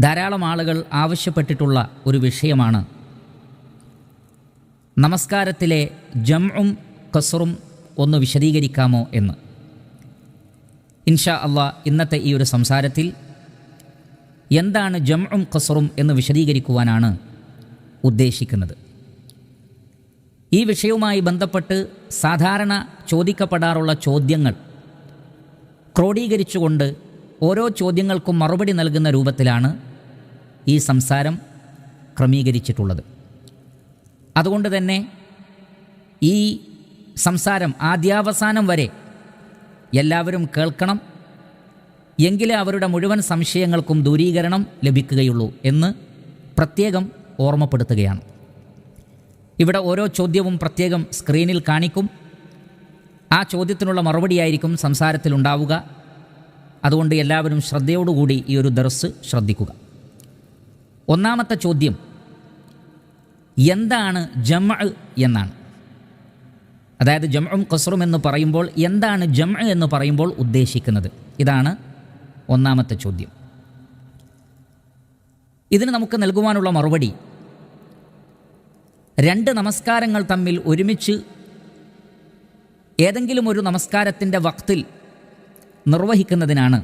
ധാരാളം ആളുകൾ ആവശ്യപ്പെട്ടിട്ടുള്ള ഒരു വിഷയമാണ് നമസ്കാരത്തിലെ ജംഉം ഖസ്റും ഒന്ന് വിശദീകരിക്കാമോ എന്ന്. ഇൻഷാ അല്ലാഹ് ഇന്നത്തെ ഈ ഒരു സംസാരത്തിൽ എന്താണ് ജംഉം ഖസ്റും എന്ന് വിശദീകരിക്കുവാനാണ് ഉദ്ദേശിക്കുന്നത്. ഈ വിഷയവുമായി ബന്ധപ്പെട്ട് സാധാരണ ചോദിക്കപ്പെടാറുള്ള ചോദ്യങ്ങൾ ക്രോഡീകരിച്ചുകൊണ്ട് ഓരോ ചോദ്യങ്ങൾക്കും മറുപടി നൽകുന്ന രൂപത്തിലാണ് ഈ സംസാരം ക്രമീകരിച്ചിട്ടുള്ളത്. അതുകൊണ്ട് തന്നെ ഈ സംസാരം ആദ്യാവസാനം വരെ എല്ലാവരും കേൾക്കണം, എങ്കിലേ അവരുടെ മുഴുവൻ സംശയങ്ങൾക്കും ദൂരീകരണം ലഭിക്കുകയുള്ളൂ എന്ന് പ്രത്യേകം ഓർമ്മപ്പെടുത്തുകയാണ്. ഇവിടെ ഓരോ ചോദ്യവും പ്രത്യേകം സ്ക്രീനിൽ കാണിക്കും. ആ ചോദ്യത്തിനുള്ള മറുപടിയായിരിക്കും സംസാരത്തിലുണ്ടാവുക. അതുകൊണ്ട് എല്ലാവരും ശ്രദ്ധയോടുകൂടി ഈ ഒരു ദർസ് ശ്രദ്ധിക്കുക. ഒന്നാമത്തെ ചോദ്യം എന്താണ് ജംഅ് എന്നാണ്. അതായത് ജംഉം ഖസ്റും എന്ന് പറയുമ്പോൾ എന്താണ് ജംഅ് എന്ന് പറയുമ്പോൾ ഉദ്ദേശിക്കുന്നത്? ഇതാണ് ഒന്നാമത്തെ ചോദ്യം. ഇതിന് നമുക്ക് നൽകുവാനുള്ള മറുപടി, രണ്ട് നമസ്കാരങ്ങൾ തമ്മിൽ ഒരുമിച്ച് ഏതെങ്കിലും ഒരു നമസ്കാരത്തിൻ്റെ വക്തിൽ നിർവഹിക്കുന്നതിനാണ്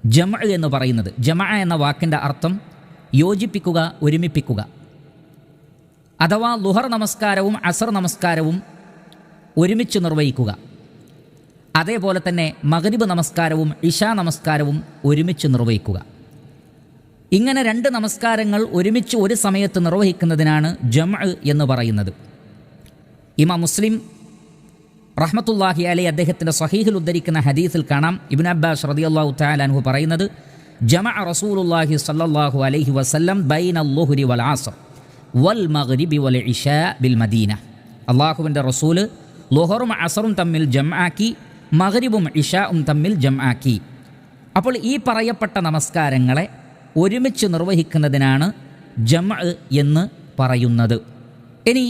ജംഅ് എന്ന് പറയുന്നത്. ജമഅ എന്ന വാക്കിൻ്റെ അർത്ഥം യോജിപ്പിക്കുക, ഒരുമിപ്പിക്കുക. അഥവാ ളുഹർ നമസ്കാരവും അസർ നമസ്കാരവും ഒരുമിച്ച് നിർവഹിക്കുക. അതേപോലെ തന്നെ മഗ്രിബ് നമസ്കാരവും ഇശാ നമസ്കാരവും ഒരുമിച്ച് നിർവഹിക്കുക. ഇങ്ങനെ രണ്ട് നമസ്കാരങ്ങൾ ഒരുമിച്ച് ഒരു സമയത്ത് നിർവഹിക്കുന്നതിനാണ് ജംഅ് എന്ന് പറയുന്നത്. ഇമാം മുസ്ലിം റഹ്മത്തുള്ളാഹി അലൈഹി അദ്ദേഹത്തിൻ്റെ സ്വഹീഹിൽ ഉദ്ധരിക്കുന്ന ഹദീസിൽ കാണാം, ഇബ്നു അബ്ബാസ് റളിയല്ലാഹു തആല അൻഹു പറയുന്നത്, ജമഅ റസൂലുള്ളാഹി സ്വല്ലല്ലാഹു അലൈഹി വസല്ലം ബൈനൽ ളുഹ്രി വൽ അസ്ർ വൽ മഗ്രിബി വൽ ഇശാ ബിൽ മദീന. അള്ളാഹുവിൻ്റെ റസൂല് ളുഹറും അസറും തമ്മിൽ ജംആക്കി, മഗ്രിബും ഇശാഉം തമ്മിൽ ജംആക്കി. അപ്പോൾ ഈ പറയപ്പെട്ട നമസ്കാരങ്ങളെ ഒരുമിച്ച് നിർവഹിക്കുന്നതിനാണ് ജംഅ് എന്ന് പറയുന്നത്. ഇനി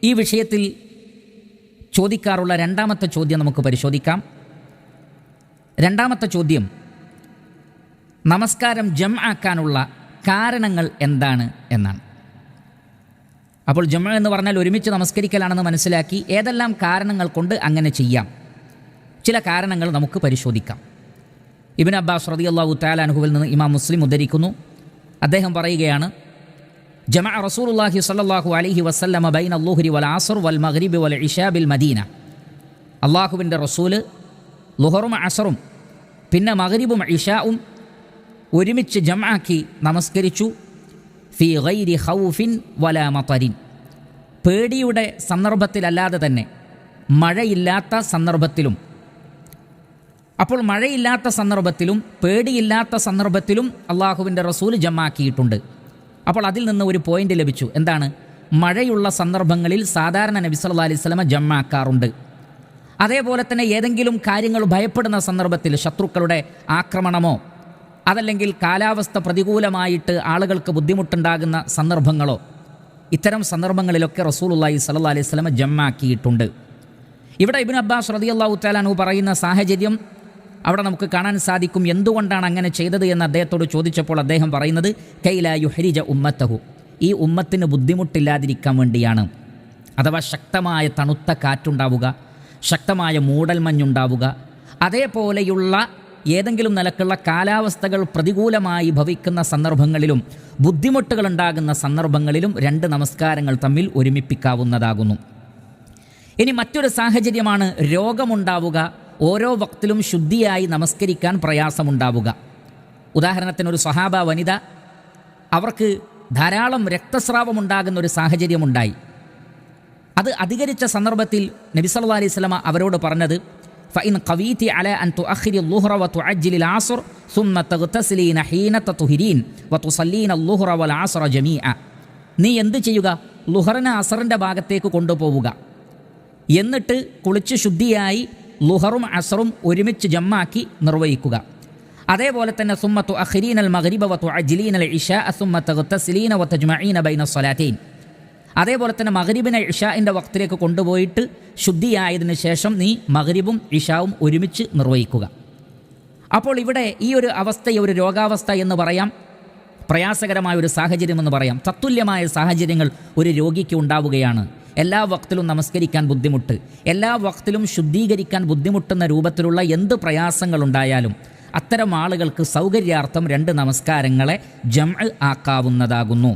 ഈ വിഷയത്തിൽ ചോദിക്കാറുള്ള രണ്ടാമത്തെ ചോദ്യം നമുക്ക് പരിശോധിക്കാം. രണ്ടാമത്തെ ചോദ്യം, നമസ്കാരം ജംആക്കാനുള്ള കാരണങ്ങൾ എന്താണ് എന്നാണ്. അപ്പോൾ ജംഅ് എന്ന് പറഞ്ഞാൽ ഒരുമിച്ച് നമസ്കരിക്കലാണെന്ന് മനസ്സിലാക്കി. ഏതെല്ലാം കാരണങ്ങൾ കൊണ്ട് അങ്ങനെ ചെയ്യാം? ചില കാരണങ്ങൾ നമുക്ക് പരിശോധിക്കാം. ഇബ്നു അബ്ബാസ് റളിയല്ലാഹു തആല അൻഹുവിൽ നിന്ന് ഇമാം മുസ്ലിം ഉദ്ധരിക്കുന്നു. അദ്ദേഹം പറയുകയാണ്, ജമഅ റസൂലുള്ളാഹി സ്വല്ലല്ലാഹു അലൈഹി വസല്ലമ ബൈന ളുഹ്രി വൽ അസ്ർ വൽ മഗ്രിബി വൽ ഇശാ ബിൽ മദീന. അള്ളാഹുവിൻ്റെ റസൂല് ളുഹറും അസറും പിന്നെ മഗ്രിബും ഇശാഉം ഒരുമിച്ച് ജംആക്കി നമസ്കരിച്ചു. ഫി ഗൈരി ഖൗഫിൻ വലാ മതരിൻ, പേടിയുടെ സന്ദർഭത്തിലല്ലാതെ തന്നെ മഴയില്ലാത്ത സന്ദർഭത്തിലും. അപ്പോൾ മഴയില്ലാത്ത സന്ദർഭത്തിലും പേടിയില്ലാത്ത സന്ദർഭത്തിലും അള്ളാഹുവിൻ്റെ റസൂൽ ജംആക്കിയിട്ടുണ്ട്. അപ്പോൾ അതിൽ നിന്ന് ഒരു പോയിന്റ് ലഭിച്ചു. എന്താണ്? മഴയുള്ള സന്ദർഭങ്ങളിൽ സാധാരണ നബി സല്ലല്ലാഹു അലൈഹി വസല്ലം ജംആക്കാറുണ്ട്. അതേപോലെ തന്നെ ഏതെങ്കിലും കാര്യങ്ങൾ ഭയപ്പെടുന്ന സന്ദർഭത്തിൽ, ശത്രുക്കളുടെ ആക്രമണമോ അതല്ലെങ്കിൽ കാലാവസ്ഥ പ്രതികൂലമായിട്ട് ആളുകൾക്ക് ബുദ്ധിമുട്ടുണ്ടാകുന്ന സന്ദർഭങ്ങളോ, ഇത്തരം സന്ദർഭങ്ങളിലൊക്കെ റസൂലുള്ളാഹി സ്വല്ലല്ലാഹു അലൈഹി വസല്ലം ജംആക്കിയിട്ടുണ്ട്. ഇവിടെ ഇബ്നു അബ്ബാസ് റളിയല്ലാഹു തആല അൻഹു പറയുന്ന സാഹചര്യം അവിടെ നമുക്ക് കാണാൻ സാധിക്കും. എന്തുകൊണ്ടാണ് അങ്ങനെ ചെയ്തത് എന്ന് അദ്ദേഹത്തോട് ചോദിച്ചപ്പോൾ അദ്ദേഹം പറയുന്നത്, കൈലാ യുഹ്രിജ ഉമ്മത്തഹു, ഈ ഉമ്മത്തിന് ബുദ്ധിമുട്ടില്ലാതിരിക്കാൻ വേണ്ടിയാണ്. അഥവാ ശക്തമായ തണുത്ത കാറ്റുണ്ടാവുക, ശക്തമായ മൂടൽമഞ്ഞുണ്ടാവുക, അതേപോലെയുള്ള ഏതെങ്കിലും നിലക്കുള്ള കാലാവസ്ഥകൾ പ്രതികൂലമായി ഭവിക്കുന്ന സന്ദർഭങ്ങളിലും ബുദ്ധിമുട്ടുകൾ ഉണ്ടാകുന്ന സന്ദർഭങ്ങളിലും രണ്ട് നമസ്കാരങ്ങൾ തമ്മിൽ ഒരുമിപ്പിക്കാവുന്നതാകുന്നു. ഇനി മറ്റൊരു സാഹചര്യമാണ് രോഗമുണ്ടാവുക, ഓരോ വക്തിലും ശുദ്ധിയായി നമസ്കരിക്കാൻ പ്രയാസമുണ്ടാവുക. ഉദാഹരണത്തിന് ഒരു സ്വഹാബ വനിത, അവർക്ക് ധാരാളം രക്തസ്രാവമുണ്ടാകുന്ന ഒരു സാഹചര്യമുണ്ടായി. അത് അധികരിച്ച സന്ദർഭത്തിൽ നബി സല്ലല്ലാഹു അലൈഹി വസല്ലം അവരോട് പറഞ്ഞത്, ഫഇൻ ഖവീതി അലാ അൻ തുഅഖിരി ളുഹ്റ വതുഅജ്ജിലി അസ്ർ സുമ്മ തഗ്തസിലീന ഹീന തത്ഹുരീൻ വതുസല്ലീന ളുഹ്റ വൽ അസ്റ ജമീഅ. നീ എന്ത് ചെയ്യുക? ളുഹറിനെ അസറിൻ്റെ ഭാഗത്തേക്ക് കൊണ്ടുപോവുക, എന്നിട്ട് കുളിച്ച് ശുദ്ധിയായി ളുഹറും അസറും ഒരുമിച്ച് ജംആക്കി നിർവഹിക്കുക. അതേപോലെ തന്നെ സുമ്മ തുഅഖിരീനൽ മഗ്രിബ വതുഅജ്ജിലീനൽ ഇശാ സുമ്മ തഗ്തസിലീന വതജ്മഈന ബൈന സ്വലാത്തൈൻ. അതേപോലെ തന്നെ മഗ്രിബിനെ ഇഷാഇൻ്റെ വക്തിലേക്ക് കൊണ്ടുപോയിട്ട് ശുദ്ധിയായതിനു ശേഷം നീ മഗ്രിബും ഇഷാവും ഒരുമിച്ച് നിർവഹിക്കുക. അപ്പോൾ ഇവിടെ ഈ ഒരു അവസ്ഥയെ ഒരു രോഗാവസ്ഥ എന്ന് പറയാം, പ്രയാസകരമായ ഒരു സാഹചര്യമെന്ന് പറയാം. തത്തുല്യമായ സാഹചര്യങ്ങൾ ഒരു രോഗിക്ക് ഉണ്ടാവുകയാണ്. എല്ലാ വക്തിലും നമസ്കരിക്കാൻ ബുദ്ധിമുട്ട്, എല്ലാ വക്തിലും ശുദ്ധീകരിക്കാൻ ബുദ്ധിമുട്ടുന്ന രൂപത്തിലുള്ള എന്ത് പ്രയാസങ്ങളുണ്ടായാലും അത്തരം ആളുകൾക്ക് സൗകര്യാർത്ഥം 2 നമസ്കാരങ്ങളെ ജംഅ് ആക്കാവുന്നതാകുന്നു.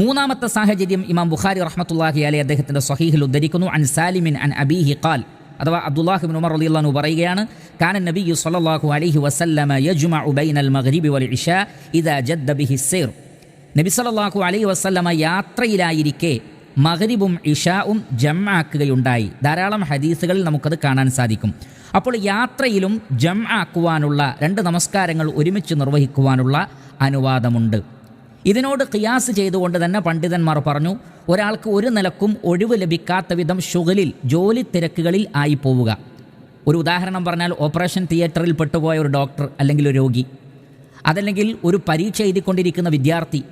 മൂന്നാമത്തെ സാഹചര്യം ഇമാം ബുഖാരി റഹ്മത്തുള്ളാഹി അലൈഹി അദ്ദേഹത്തിൻ്റെ സ്വഹീഹിൽ ഉദ്ധരിക്കുന്നു. അൻ സാലിമിൻ അൻ അബീഹി ഖാൽ, അഥവാ അബ്ദുല്ലാഹി ഇബ്നു ഉമർ റളിയല്ലാഹു അൻഹു പറയുകയാണ്, കാന നബിയ്യു സ്വല്ലല്ലാഹു അലൈഹി വസല്ലമ യജ്മഉ ബൈനൽ മഗ്രിബി വൽ ഇശാ ഇദാ ജദ്ദ ബിഹി സൈർ. നബി സല്ലല്ലാഹു അലൈഹി വസല്ലമ യാത്രയിലായിരിക്കെ മഗ്രിബും ഇശാവും ജംആക്കുകയുണ്ടായി. ധാരാളം ഹദീസുകളിൽ നമുക്കത് കാണാൻ സാധിക്കും. അപ്പോൾ യാത്രയിലും ജംആക്കുവാനുള്ള 2 നമസ്കാരങ്ങൾ ഒരുമിച്ച് നിർവഹിക്കുവാനുള്ള അനുവാദമുണ്ട്. ഇതിനോട് ഖിയാസ് ചെയ്തുകൊണ്ട് തന്നെ പണ്ഡിതന്മാർ പറഞ്ഞു, ഒരാൾക്ക് ഒരു നിലക്കും ഒഴിവ് ലഭിക്കാത്ത വിധം ശുഗലിൽ, ജോലി തിരക്കുകളിൽ ആയി പോവുക. ഒരു ഉദാഹരണം പറഞ്ഞാൽ, ഓപ്പറേഷൻ തിയേറ്ററിൽ പെട്ടുപോയ ഒരു ഡോക്ടർ അല്ലെങ്കിൽ ഒരു രോഗി, അതല്ലെങ്കിൽ ഒരു പരീക്ഷ എഴുതിക്കൊണ്ടിരിക്കുന്ന വിദ്യാർത്ഥി,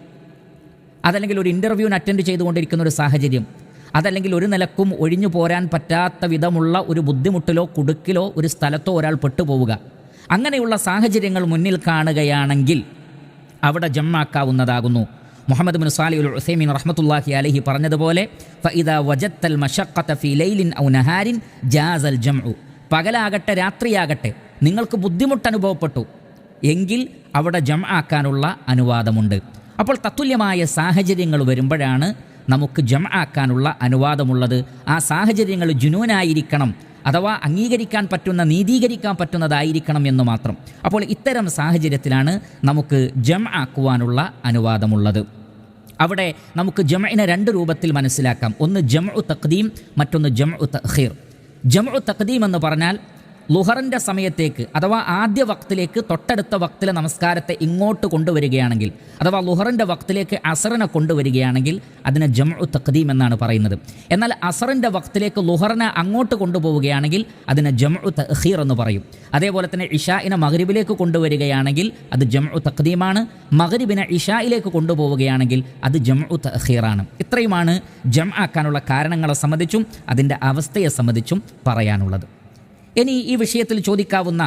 അതല്ലെങ്കിൽ ഒരു ഇൻ്റർവ്യൂവിന് അറ്റൻഡ് ചെയ്തുകൊണ്ടിരിക്കുന്ന ഒരു സാഹചര്യം, അതല്ലെങ്കിൽ ഒരു നിലക്കും ഒഴിഞ്ഞു പോരാൻ പറ്റാത്ത വിധമുള്ള ഒരു ബുദ്ധിമുട്ടിലോ കുടുക്കിലോ ഒരു സ്ഥലത്തോ ഒരാൾ പെട്ടുപോവുക. അങ്ങനെയുള്ള സാഹചര്യങ്ങൾ മുന്നിൽ കാണുകയാണെങ്കിൽ അവിടെ ജംആക്കാവുന്നതാകുന്നു. മുഹമ്മദ് ബിൻ സാലിഹ് അൽ ഉസൈമീൻ റഹ്മത്തുള്ളാഹി അലൈഹി പറഞ്ഞതുപോലെ, ഫഇദാ വജദ്തൽ മശഖത ഫീ ലൈലിൻ ഔ നഹാരിൻ ജാസൽ ജംഉ, പകലാകട്ടെ രാത്രിയാകട്ടെ നിങ്ങൾക്ക് ബുദ്ധിമുട്ട് അനുഭവപ്പെട്ടു എങ്കിൽ അവിടെ ജംആക്കാനുള്ള അനുവാദമുണ്ട്. അപ്പോൾ തത്തുല്യമായ സാഹചര്യങ്ങൾ വരുമ്പോഴാണ് നമുക്ക് ജംആക്കാനുള്ള അനുവാദമുള്ളത്. ആ സാഹചര്യങ്ങൾ ജുനൂനായിരിക്കണം, അഥവാ അംഗീകരിക്കാൻ പറ്റുന്ന, നീതീകരിക്കാൻ പറ്റുന്നതായിരിക്കണം എന്ന് മാത്രം. അപ്പോൾ ഇത്തരം സാഹചര്യത്തിലാണ് നമുക്ക് ജംആക്കുവാനുള്ള അനുവാദമുള്ളത്. അവിടെ നമുക്ക് ജംഇനെ 2 രൂപത്തിൽ മനസ്സിലാക്കാം. ഒന്ന് ജംഉ തഖ്ദീം, മറ്റൊന്ന് ജംഉ തഅഖീർ. ജംഉ തഖ്ദീം എന്ന് പറഞ്ഞാൽ ലുഹറിൻ്റെ സമയത്തേക്ക്, അഥവാ ആദ്യ വക്തിലേക്ക് തൊട്ടടുത്ത വക്തിലെ നമസ്കാരത്തെ ഇങ്ങോട്ട് കൊണ്ടുവരികയാണെങ്കിൽ, അഥവാ ലുഹറിൻ്റെ വക്തിലേക്ക് അസറിനെ കൊണ്ടുവരികയാണെങ്കിൽ അതിനെ ജംഉ തഖ്ദീം എന്നാണ് പറയുന്നത്. എന്നാൽ അസറിൻ്റെ വക്തിലേക്ക് ലുഹറിനെ അങ്ങോട്ട് കൊണ്ടുപോവുകയാണെങ്കിൽ അതിനെ ജംഉ തഅഖീർ എന്ന് പറയും. അതേപോലെ തന്നെ ഇശാഇനെ മഗ്രിബിലേക്ക് കൊണ്ടുവരികയാണെങ്കിൽ അത് ജംഉ തഖ്ദീമാണ്, മഗ്രിബിനെ ഇശായിലേക്ക് കൊണ്ടുപോവുകയാണെങ്കിൽ അത് ജംഉ തഅഖീറാണ്. ഇത്രയുമാണ് ജംആക്കാനുള്ള കാരണങ്ങളെ സംബന്ധിച്ചും അതിൻ്റെ അവസ്ഥയെ സംബന്ധിച്ചും പറയാനുള്ളത്. ഇനി ഈ വിഷയത്തിൽ ചോദിക്കാവുന്ന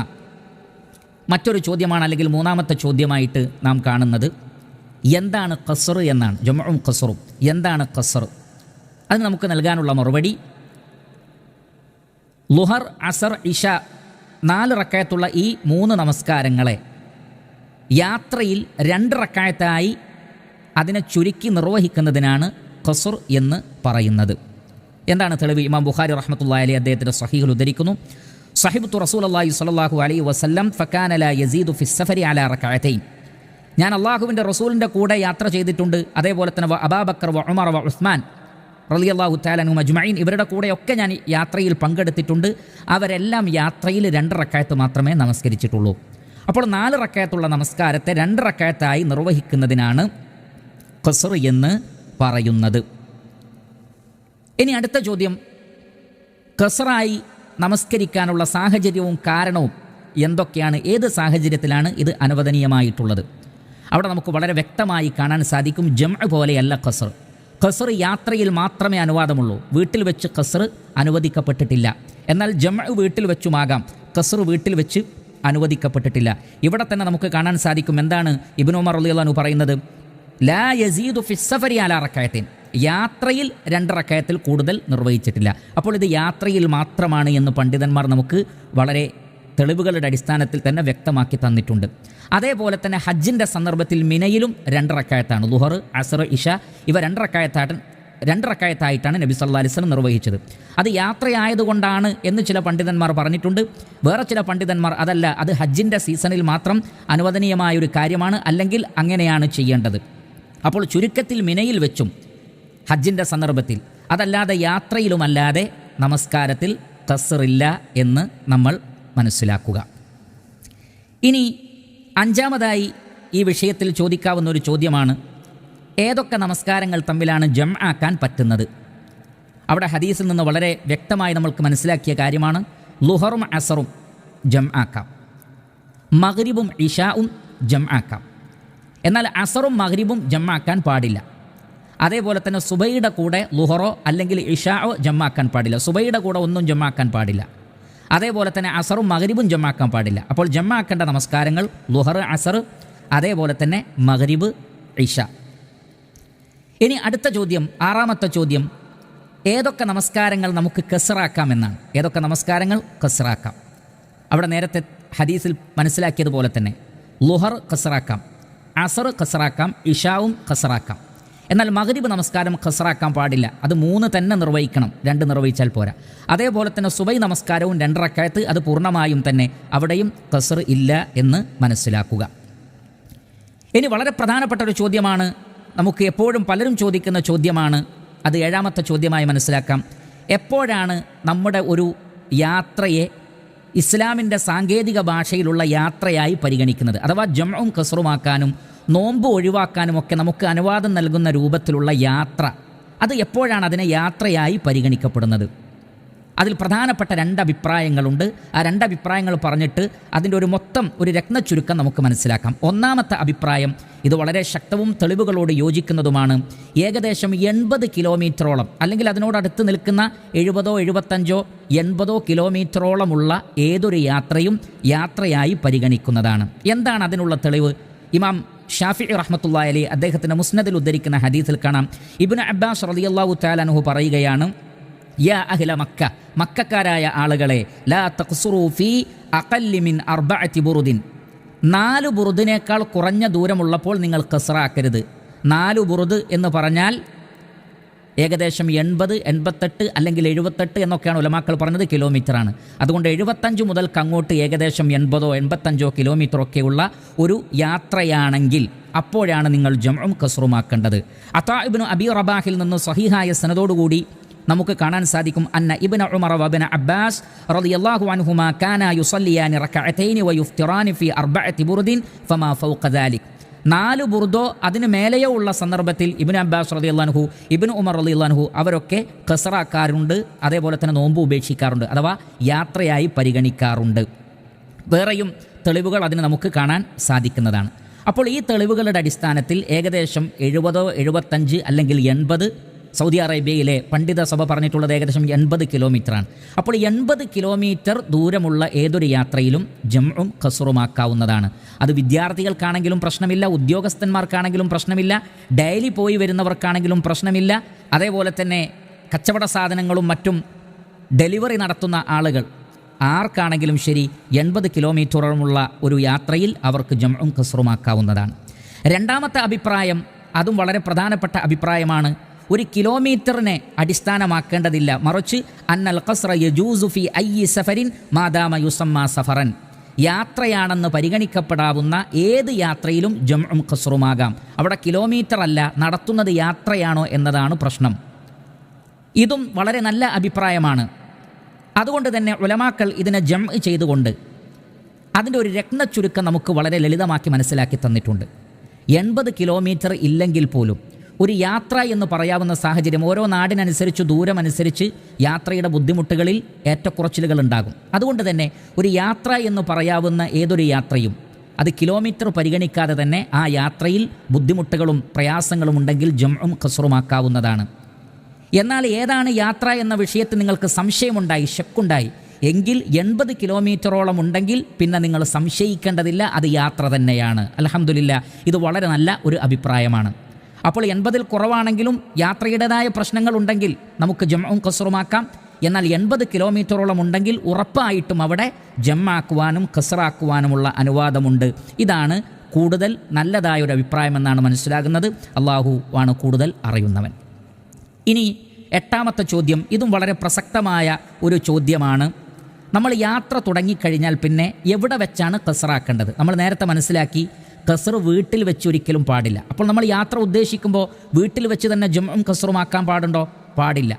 മറ്റൊരു ചോദ്യമാണ്, അല്ലെങ്കിൽ മൂന്നാമത്തെ ചോദ്യമായിട്ട് നാം കാണുന്നത്, എന്താണ് ഖസ്ർ എന്നാണ്. ജംഉം ഖസ്റും, എന്താണ് ഖസ്ർ? അത് നമുക്ക് നൽകാനുള്ള മറുപടി, ലുഹർ, അസർ, ഇശ 4 റക്അത്തുള്ള ഈ 3 നമസ്കാരങ്ങളെ യാത്രയിൽ 2 റക്അത്തായി അതിനെ ചുരുക്കി നിർവഹിക്കുന്നതിനാണ് ഖസ്ർ എന്ന് പറയുന്നത്. എന്താണ് തെളിവ്? ഇമാം ബുഖാരി റഹ്മത്തുള്ളാഹി അലൈഹി അദ്ദേഹത്തിൻ്റെ സ്വഹീഹിൽ ഉദ്ധരിക്കുന്നു, സഹിബ്തു റസൂലുള്ളാഹി സ്വല്ലല്ലാഹു അലൈഹി വസല്ലം ഫകാന ലാ യസീദു ഫിസ്സഫരി അലാ റക്അതൈൻ. ഞാൻ അള്ളാഹുവിൻ്റെ റസൂലിൻ്റെ കൂടെ യാത്ര ചെയ്തിട്ടുണ്ട്. അതേപോലെ തന്നെ അബൂബക്കർ വ ഉമർ വ ഉസ്മാൻ റളിയല്ലാഹു തആല അൻഹും അജ്മഈൻ, ഇവരുടെ കൂടെയൊക്കെ ഞാൻ യാത്രയിൽ പങ്കെടുത്തിട്ടുണ്ട്. അവരെല്ലാം യാത്രയിൽ 2 റക്അത്ത് മാത്രമേ നമസ്കരിച്ചിട്ടുള്ളൂ. അപ്പോൾ 4 റക്അത്തുള്ള നമസ്കാരത്തെ 2 റക്അത്തായി നിർവഹിക്കുന്നതിനാണ് ഖസ്ർ എന്ന് പറയുന്നത്. ഇനി അടുത്ത ചോദ്യം, ഖസ്റായി നമസ്കരിക്കാനുള്ള സാഹചര്യവും കാരണവും എന്തൊക്കെയാണ്? ഏത് സാഹചര്യത്തിലാണ് ഇത് അനുവദനീയമായിട്ടുള്ളത്? അവിടെ നമുക്ക് വളരെ വ്യക്തമായി കാണാൻ സാധിക്കും, ജംഅ് പോലെയല്ല ഖസ്ർ. ഖസ്ർ യാത്രയിൽ മാത്രമേ അനുവാദമുള്ളൂ. വീട്ടിൽ വെച്ച് ഖസ്ർ അനുവദിക്കപ്പെട്ടിട്ടില്ല. എന്നാൽ ജംഅ് വീട്ടിൽ വെച്ചുമാകാം, ഖസ്ർ വീട്ടിൽ വെച്ച് അനുവദിക്കപ്പെട്ടിട്ടില്ല. ഇവിടെ തന്നെ നമുക്ക് കാണാൻ സാധിക്കും, എന്താണ് ഇബ്നു ഉമർ റളിയല്ലാഹു അൻഹു പറയുന്നത്, ലാ യസീദു ഫിസ്സഫരി അലാ റക്അത്തൈൻ, യാത്രയിൽ 2 റക്അത്തിൽ കൂടുതൽ നിർവഹിച്ചിട്ടില്ല. അപ്പോൾ ഇത് യാത്രയിൽ മാത്രമാണ് എന്ന് പണ്ഡിതന്മാർ നമുക്ക് വളരെ തെളിവുകളുടെ അടിസ്ഥാനത്തിൽ തന്നെ വ്യക്തമാക്കി തന്നിട്ടുണ്ട്. അതേപോലെ തന്നെ ഹജ്ജിൻ്റെ സന്ദർഭത്തിൽ മിനയിലും 2 റക്അത്താണ്. ളുഹർ, അസ്ർ, ഇശ ഇവ 2 റക്അത്തായിട്ടാണ് നബി സല്ലല്ലാഹു അലൈഹി വസല്ലം നിർവഹിച്ചത്. അത് യാത്രയായതുകൊണ്ടാണ് എന്ന് ചില പണ്ഡിതന്മാർ പറഞ്ഞിട്ടുണ്ട്. വേറെ ചില പണ്ഡിതന്മാർ അതല്ല, അത് ഹജ്ജിൻ്റെ സീസണിൽ മാത്രം അനുവദനീയമായൊരു കാര്യമാണ്, അല്ലെങ്കിൽ അങ്ങനെയാണ് ചെയ്യേണ്ടത്. അപ്പോൾ ചുരുക്കത്തിൽ മിനയിൽ വെച്ചും ഹജ്ജിൻ്റെ സന്ദർഭത്തിൽ, അതല്ലാതെ യാത്രയിലുമല്ലാതെ നമസ്കാരത്തിൽ ഖസ്റില്ല എന്ന് നമ്മൾ മനസ്സിലാക്കുക. ഇനി 5ാമതായി ഈ വിഷയത്തിൽ ചോദിക്കാവുന്ന ഒരു ചോദ്യമാണ്, ഏതൊക്കെ നമസ്കാരങ്ങൾ തമ്മിലാണ് ജംആക്കാൻ പറ്റുന്നത്? അവിടെ ഹദീസിൽ നിന്ന് വളരെ വ്യക്തമായി നമ്മൾക്ക് മനസ്സിലാക്കിയ കാര്യമാണ്, ളുഹറും അസറും ജംആക്കാം, മഗ്രിബും ഇശാവും ജംആക്കാം. എന്നാൽ അസറും മഗ്രിബും ജംആക്കാൻ പാടില്ല. അതേപോലെ തന്നെ സുബൈയുടെ കൂടെ ളുഹറോ അല്ലെങ്കിൽ ഇശാओ ജംആക്കാൻ പാടില്ല. സുബൈയുടെ കൂടെ ഒന്നും ജംആക്കാൻ പാടില്ല. അതേപോലെ തന്നെ അസറും മഗ്രിബും ജമാക്കാൻ പാടില്ല. അപ്പോൾ ജമാക്കേണ്ട നമസ്കാരങ്ങൾ ളുഹർ, അസർ, അതേപോലെ തന്നെ മഗ്രിബ്, ഇഷ. ഇനി അടുത്ത ചോദ്യം, ആറാമത്തെ ചോദ്യം, ഏതൊക്കെ നമസ്കാരങ്ങൾ നമുക്ക് കസ്റാക്കാം എന്നാണ്. ഏതൊക്കെ നമസ്കാരങ്ങൾ കസ്റാക്കാം? അവിടെ നേരത്തെ ഹദീസിൽ മനസ്സിലാക്കിയതുപോലെ തന്നെ ളുഹർ കസ്റാക്കാം, അസർ കസ്റാക്കാം, ഇഷാവും കസ്റാക്കാം. എന്നാൽ മഗ്രിബ് നമസ്കാരം ഖസ്റാക്കാൻ പാടില്ല. അത് 3 തന്നെ നിർവഹിക്കണം, 2 നിർവഹിച്ചാൽ പോരാ. അതേപോലെ തന്നെ സുബൈ നമസ്കാരവും 2 റക്അത്ത്, അത് പൂർണ്ണമായും തന്നെ അവിടെയും ഖസ്ർ ഇല്ല എന്ന് മനസ്സിലാക്കുക. ഇനി വളരെ പ്രധാനപ്പെട്ട ഒരു ചോദ്യമാണ്, നമുക്ക് എപ്പോഴും പലരും ചോദിക്കുന്ന ചോദ്യമാണ്. അത് 7ാമത്തെ ചോദ്യമായി മനസ്സിലാക്കാം. എപ്പോഴാണ് നമ്മുടെ ഒരു യാത്രയെ ഇസ്ലാമിൻ്റെ സാങ്കേതിക ഭാഷയിലുള്ള യാത്രയായി പരിഗണിക്കുന്നത്? അഥവാ ജംഉം ഖസ്റുമാക്കാനും നോമ്പ് ഒഴിവാക്കാനുമൊക്കെ നമുക്ക് അനുവാദം നൽകുന്ന രൂപത്തിലുള്ള യാത്ര, അത് എപ്പോഴാണ് അതിനെ യാത്രയായി പരിഗണിക്കപ്പെടുന്നത്? അതിൽ പ്രധാനപ്പെട്ട 2 അഭിപ്രായങ്ങളുണ്ട്. ആ 2 അഭിപ്രായങ്ങൾ പറഞ്ഞിട്ട് അതിൻ്റെ ഒരു മൊത്തം ഒരു രത്നച്ചുരുക്കം നമുക്ക് മനസ്സിലാക്കാം. ഒന്നാമത്തെ അഭിപ്രായം, ഇത് വളരെ ശക്തവും തെളിവുകളോട് യോജിക്കുന്നതുമാണ്. ഏകദേശം 80 കിലോമീറ്ററോളം അല്ലെങ്കിൽ അതിനോടടുത്ത് നിൽക്കുന്ന 70, 75, 80 കിലോമീറ്ററോളമുള്ള ഏതൊരു യാത്രയും യാത്രയായി പരിഗണിക്കുന്നതാണ്. എന്താണ് അതിനുള്ള തെളിവ്? ഇമാം ഷാഫിഈ റഹ്മത്തുള്ളാഹി അലൈഹി അദ്ദേഹത്തിൻ്റെ മുസ്നദിൽ ഉദ്ധരിക്കുന്ന ഹദീസിൽ കാണാം, ഇബ്നു അബ്ബാസ് റളിയല്ലാഹു തആല അൻഹു പറയുകയാണ്, യാ അഹ്ല മക്ക, മക്കക്കാരായ ആളുകളെ, ലാ തഖ്സുറൂ ഫീ അഖല്ലി മിൻ 4 ബുറുദിൻ, 4 ബുറുദിനേക്കാൾ കുറഞ്ഞ ദൂരമുള്ളപ്പോൾ നിങ്ങൾ ഖസ്റാക്കരുത്. 4 ബുറുദ് എന്ന് പറഞ്ഞാൽ ഏകദേശം 80, 88 അല്ലെങ്കിൽ 78 എന്നൊക്കെയാണ് ഉലമാക്കൾ പറഞ്ഞത്, കിലോമീറ്ററാണ്. അതുകൊണ്ട് 75 മുതൽ അങ്ങോട്ട് ഏകദേശം 80, 85 കിലോമീറ്ററൊക്കെ ഉള്ള ഒരു യാത്രയാണെങ്കിൽ അപ്പോഴാണ് നിങ്ങൾ ജംഉം ഖസ്റുമാക്കേണ്ടത്. അതാ ഇബ്നു അബി റബാഹിൽ നിന്ന് സ്വഹീഹായ സനദോടുകൂടി നമുക്ക് കാണാൻ സാധിക്കും, അന്ന ഇബ്നു ഉമർ വബ്ന അബ്ബാസ് റളിയല്ലാഹു അൻഹുമാ കാനാ യുസല്ലിയാനി റക്അതൈനി വയുഫ്തിറാനി ഫീ 4 ബുറുദിൻ ഫമാ ഫൗഖ ദാലിക്. 4 ബുർദോ അതിന് മേലെയോ ഉള്ള സന്ദർഭത്തിൽ ഇബ്നു അബ്ബാസ് റളിയല്ലാഹു അൻഹു, ഇബ്നു ഉമർ റളിയല്ലാഹു അൻഹു അവരൊക്കെ ഖസ്റാക്കാറുണ്ട്. അതേപോലെ തന്നെ നോമ്പ് ഉപേക്ഷിക്കാറുണ്ട്, അഥവാ യാത്രയായി പരിഗണിക്കാറുണ്ട്. വേറെയും തെളിവുകൾ അതിന് നമുക്ക് കാണാൻ സാധിക്കുന്നതാണ്. അപ്പോൾ ഈ തെളിവുകളുടെ അടിസ്ഥാനത്തിൽ ഏകദേശം 70, 75 അല്ലെങ്കിൽ 80, സൗദി അറേബ്യയിലെ പണ്ഡിത സഭ പറഞ്ഞിട്ടുള്ളത് ഏകദേശം 80 കിലോമീറ്ററാണ്. അപ്പോൾ 80 കിലോമീറ്റർ ദൂരമുള്ള ഏതൊരു യാത്രയിലും ജംഉം ഖസ്റുമാക്കാവുന്നതാണ്. അത് വിദ്യാർത്ഥികൾക്കാണെങ്കിലും പ്രശ്നമില്ല, ഉദ്യോഗസ്ഥന്മാർക്കാണെങ്കിലും പ്രശ്നമില്ല, ഡെയിലി പോയി വരുന്നവർക്കാണെങ്കിലും പ്രശ്നമില്ല. അതേപോലെ തന്നെ കച്ചവട സാധനങ്ങളും മറ്റും ഡെലിവറി നടത്തുന്ന ആളുകൾ ആർക്കാണെങ്കിലും ശരി 80 കിലോമീറ്ററോളമുള്ള ഒരു യാത്രയിൽ അവർക്ക് ജംഉം ഖസ്റുമാക്കാവുന്നതാണ്. 2ാമത്തെ അഭിപ്രായം, അതും വളരെ പ്രധാനപ്പെട്ട അഭിപ്രായമാണ്. ഒരു കിലോമീറ്ററിനെ അടിസ്ഥാനമാക്കേണ്ടതില്ല, മറിച്ച് അന്നൽ ഖസ്റ യജൂസു ഫി അയ്യി സഫരിൻ മാദാമ യുസമ്മ സഫറൻ, യാത്രയാണെന്ന് പരിഗണിക്കപ്പെടാവുന്ന ഏത് യാത്രയിലും ജംഉം ഖസ്റുമാകാം. അവിടെ കിലോമീറ്റർ അല്ല, നടത്തുന്നത് യാത്രയാണോ എന്നതാണ് പ്രശ്നം. ഇതും വളരെ നല്ല അഭിപ്രായമാണ്. അതുകൊണ്ട് തന്നെ ഉലമാക്കൾ ഇതിനെ ജംഅ് ചെയ്തുകൊണ്ട് അതിൻ്റെ ഒരു രത്നച്ചുരുക്കം നമുക്ക് വളരെ ലളിതമാക്കി മനസ്സിലാക്കി തന്നിട്ടുണ്ട്. 80 കിലോമീറ്റർ ഇല്ലെങ്കിൽ പോലും ഒരു യാത്ര എന്ന് പറയാവുന്ന സാഹചര്യം ഓരോ നാടിനനുസരിച്ച് ദൂരമനുസരിച്ച് യാത്രയുടെ ബുദ്ധിമുട്ടുകളിൽ ഏറ്റക്കുറച്ചിലുകൾ ഉണ്ടാകും. അതുകൊണ്ട് തന്നെ ഒരു യാത്ര എന്ന് പറയാവുന്ന ഏതൊരു യാത്രയും അത് കിലോമീറ്റർ പരിഗണിക്കാതെ തന്നെ ആ യാത്രയിൽ ബുദ്ധിമുട്ടുകളും പ്രയാസങ്ങളും ഉണ്ടെങ്കിൽ ജംഉം ഖസ്റുമാക്കാവുന്നതാണ്. എന്നാൽ ഏതാണ് യാത്ര എന്ന വിഷയത്തിൽ നിങ്ങൾക്ക് സംശയമുണ്ടായി, ശക്കുണ്ടായി എങ്കിൽ 80 കിലോമീറ്ററോളം ഉണ്ടെങ്കിൽ പിന്നെ നിങ്ങൾ സംശയിക്കേണ്ടതില്ല, അത് യാത്ര തന്നെയാണ്. അൽഹംദുലില്ലാ, ഇത് വളരെ നല്ല ഒരു അഭിപ്രായമാണ്. അപ്പോൾ 80-ൽ കുറവാണെങ്കിലും യാത്രയുടേതായ പ്രശ്നങ്ങൾ ഉണ്ടെങ്കിൽ നമുക്ക് ജംഉം ഖസ്റുമാക്കാം. എന്നാൽ 80 കിലോമീറ്ററോളം ഉണ്ടെങ്കിൽ ഉറപ്പായിട്ടും അവിടെ ജംആക്കുവാനും ഖസ്റാക്കുവാനുമുള്ള അനുവാദമുണ്ട്. ഇതാണ് കൂടുതൽ നല്ലതായൊരു അഭിപ്രായമെന്നാണ് മനസ്സിലാകുന്നത്. അള്ളാഹു ആണ് കൂടുതൽ അറിയുന്നവൻ. ഇനി 8ാമത്തെ ചോദ്യം, ഇതും വളരെ പ്രസക്തമായ ഒരു ചോദ്യമാണ്. നമ്മൾ യാത്ര തുടങ്ങിക്കഴിഞ്ഞാൽ പിന്നെ എവിടെ വെച്ചാണ് ഖസ്റാക്കേണ്ടത്? നമ്മൾ നേരത്തെ മനസ്സിലാക്കി, ഖസ്ർ വീട്ടിൽ വെച്ചൊരിക്കലും പാടില്ല. അപ്പോൾ നമ്മൾ യാത്ര ഉദ്ദേശിക്കുമ്പോൾ വീട്ടിൽ വെച്ച് തന്നെ ജംഉം ഖസ്റുമാക്കാൻ പാടുണ്ടോ? പാടില്ല.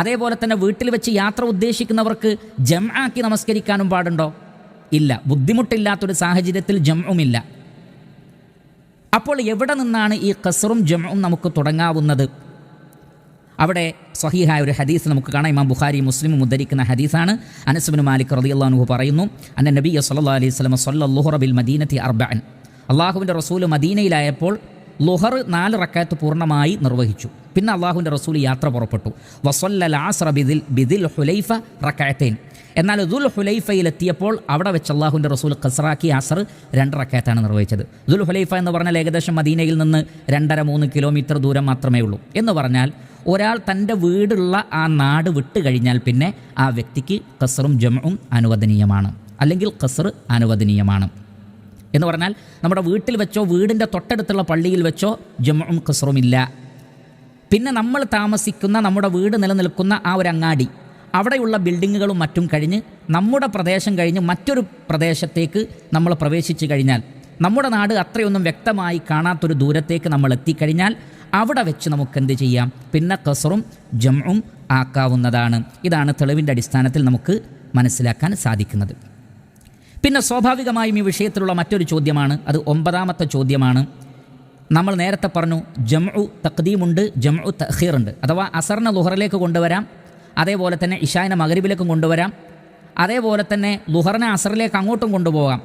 അതേപോലെ തന്നെ വീട്ടിൽ വെച്ച് യാത്ര ഉദ്ദേശിക്കുന്നവർക്ക് ജംആക്കി നമസ്കരിക്കാനും പാടുണ്ടോ? ഇല്ല. ബുദ്ധിമുട്ടില്ലാത്തൊരു സാഹചര്യത്തിൽ ജംഉമില്ല. അപ്പോൾ എവിടെ നിന്നാണ് ഈ ഖസ്റും ജംഉം നമുക്ക് തുടങ്ങാവുന്നത്? അവിടെ സ്വഹീഹായ ഒരു ഹദീസ് നമുക്ക് കാണാം. ഇമാം ബുഖാരി മുസ്ലിമും ഉദ്ധരിക്കുന്ന ഹദീസാണ്. അനസ് ഇബ്നു മാലിക് റളിയല്ലാഹു അൻഹു പറയുന്നു, അന്ന നബിയ സല്ലല്ലാഹു അലൈഹി വസല്ലം സ്വല്ലൽ ളുഹറ ബിൽ മദീനത്തി 4. അള്ളാഹുവിൻ്റെ റസൂൽ മദീനയിലായപ്പോൾ ളുഹർ 4 റക്അത്ത് പൂർണ്ണമായി നിർവഹിച്ചു. പിന്നെ അള്ളാഹുവിൻ്റെ റസൂൽ യാത്ര പുറപ്പെട്ടു. വസല്ലൽ അസ്റ ബിദിൽ ഹുലൈഫ റക്അത്തൈൻ. എന്നാൽ ദുൽ ഹുലൈഫയിലെത്തിയപ്പോൾ അവിടെ വെച്ച് അള്ളാഹുവിൻ്റെ റസൂൽ ഖസ്റാക്കി അസർ 2 റക്അത്താണ് നിർവഹിച്ചത്. ദുൽ ഹുലൈഫ എന്ന് പറഞ്ഞാൽ ഏകദേശം മദീനയിൽ നിന്ന് 2.5-3 കിലോമീറ്റർ ദൂരം മാത്രമേ ഉള്ളൂ. എന്ന് പറഞ്ഞാൽ ഒരാൾ തൻ്റെ വീടുള്ള ആ നാട് വിട്ട് കഴിഞ്ഞാൽ പിന്നെ ആ വ്യക്തിക്ക് ഖസ്റും ജംഉം അനുവദനീയമാണ്, അല്ലെങ്കിൽ ഖസ്ർ അനുവദനീയമാണ്. എന്ന് പറഞ്ഞാൽ നമ്മുടെ വീട്ടിൽ വെച്ചോ വീടിൻ്റെ തൊട്ടടുത്തുള്ള പള്ളിയിൽ വെച്ചോ ജംഉം ഖസ്റും ഇല്ല. പിന്നെ നമ്മൾ താമസിക്കുന്ന നമ്മുടെ വീട് നിലനിൽക്കുന്ന ആ ഒരു അങ്ങാടി, അവിടെയുള്ള ബിൽഡിങ്ങുകളും മറ്റും കഴിഞ്ഞ് നമ്മുടെ പ്രദേശം കഴിഞ്ഞ് മറ്റൊരു പ്രദേശത്തേക്ക് നമ്മൾ പ്രവേശിച്ചു കഴിഞ്ഞാൽ, നമ്മുടെ നാട് അത്രയൊന്നും വ്യക്തമായി കാണാത്തൊരു ദൂരത്തേക്ക് നമ്മൾ എത്തിക്കഴിഞ്ഞാൽ അവിടെ വെച്ച് നമുക്ക് എന്ത് ചെയ്യാം? പിന്നെ ഖസ്റും ജംഉം ആക്കാവുന്നതാണ്. ഇതാണ് തെളിവിൻ്റെ അടിസ്ഥാനത്തിൽ നമുക്ക് മനസ്സിലാക്കാൻ സാധിക്കുന്നത്. പിന്നെ സ്വാഭാവികമായും ഈ വിഷയത്തിലുള്ള മറ്റൊരു ചോദ്യമാണ്, അത് 9ാമത്തെ ചോദ്യമാണ്. നമ്മൾ നേരത്തെ പറഞ്ഞു ജംഉ തഖ്ദീമുണ്ട്, ജംഉ തഅഖീറുണ്ട്. അഥവാ അസറിനെ ളുഹറിലേക്ക് കൊണ്ടുവരാം, അതേപോലെ തന്നെ ഇശാഇനെ മഗ്രിബിലേക്കും കൊണ്ടുവരാം, അതേപോലെ തന്നെ ളുഹറിനെ അസറിലേക്ക് അങ്ങോട്ടും കൊണ്ടുപോകാം.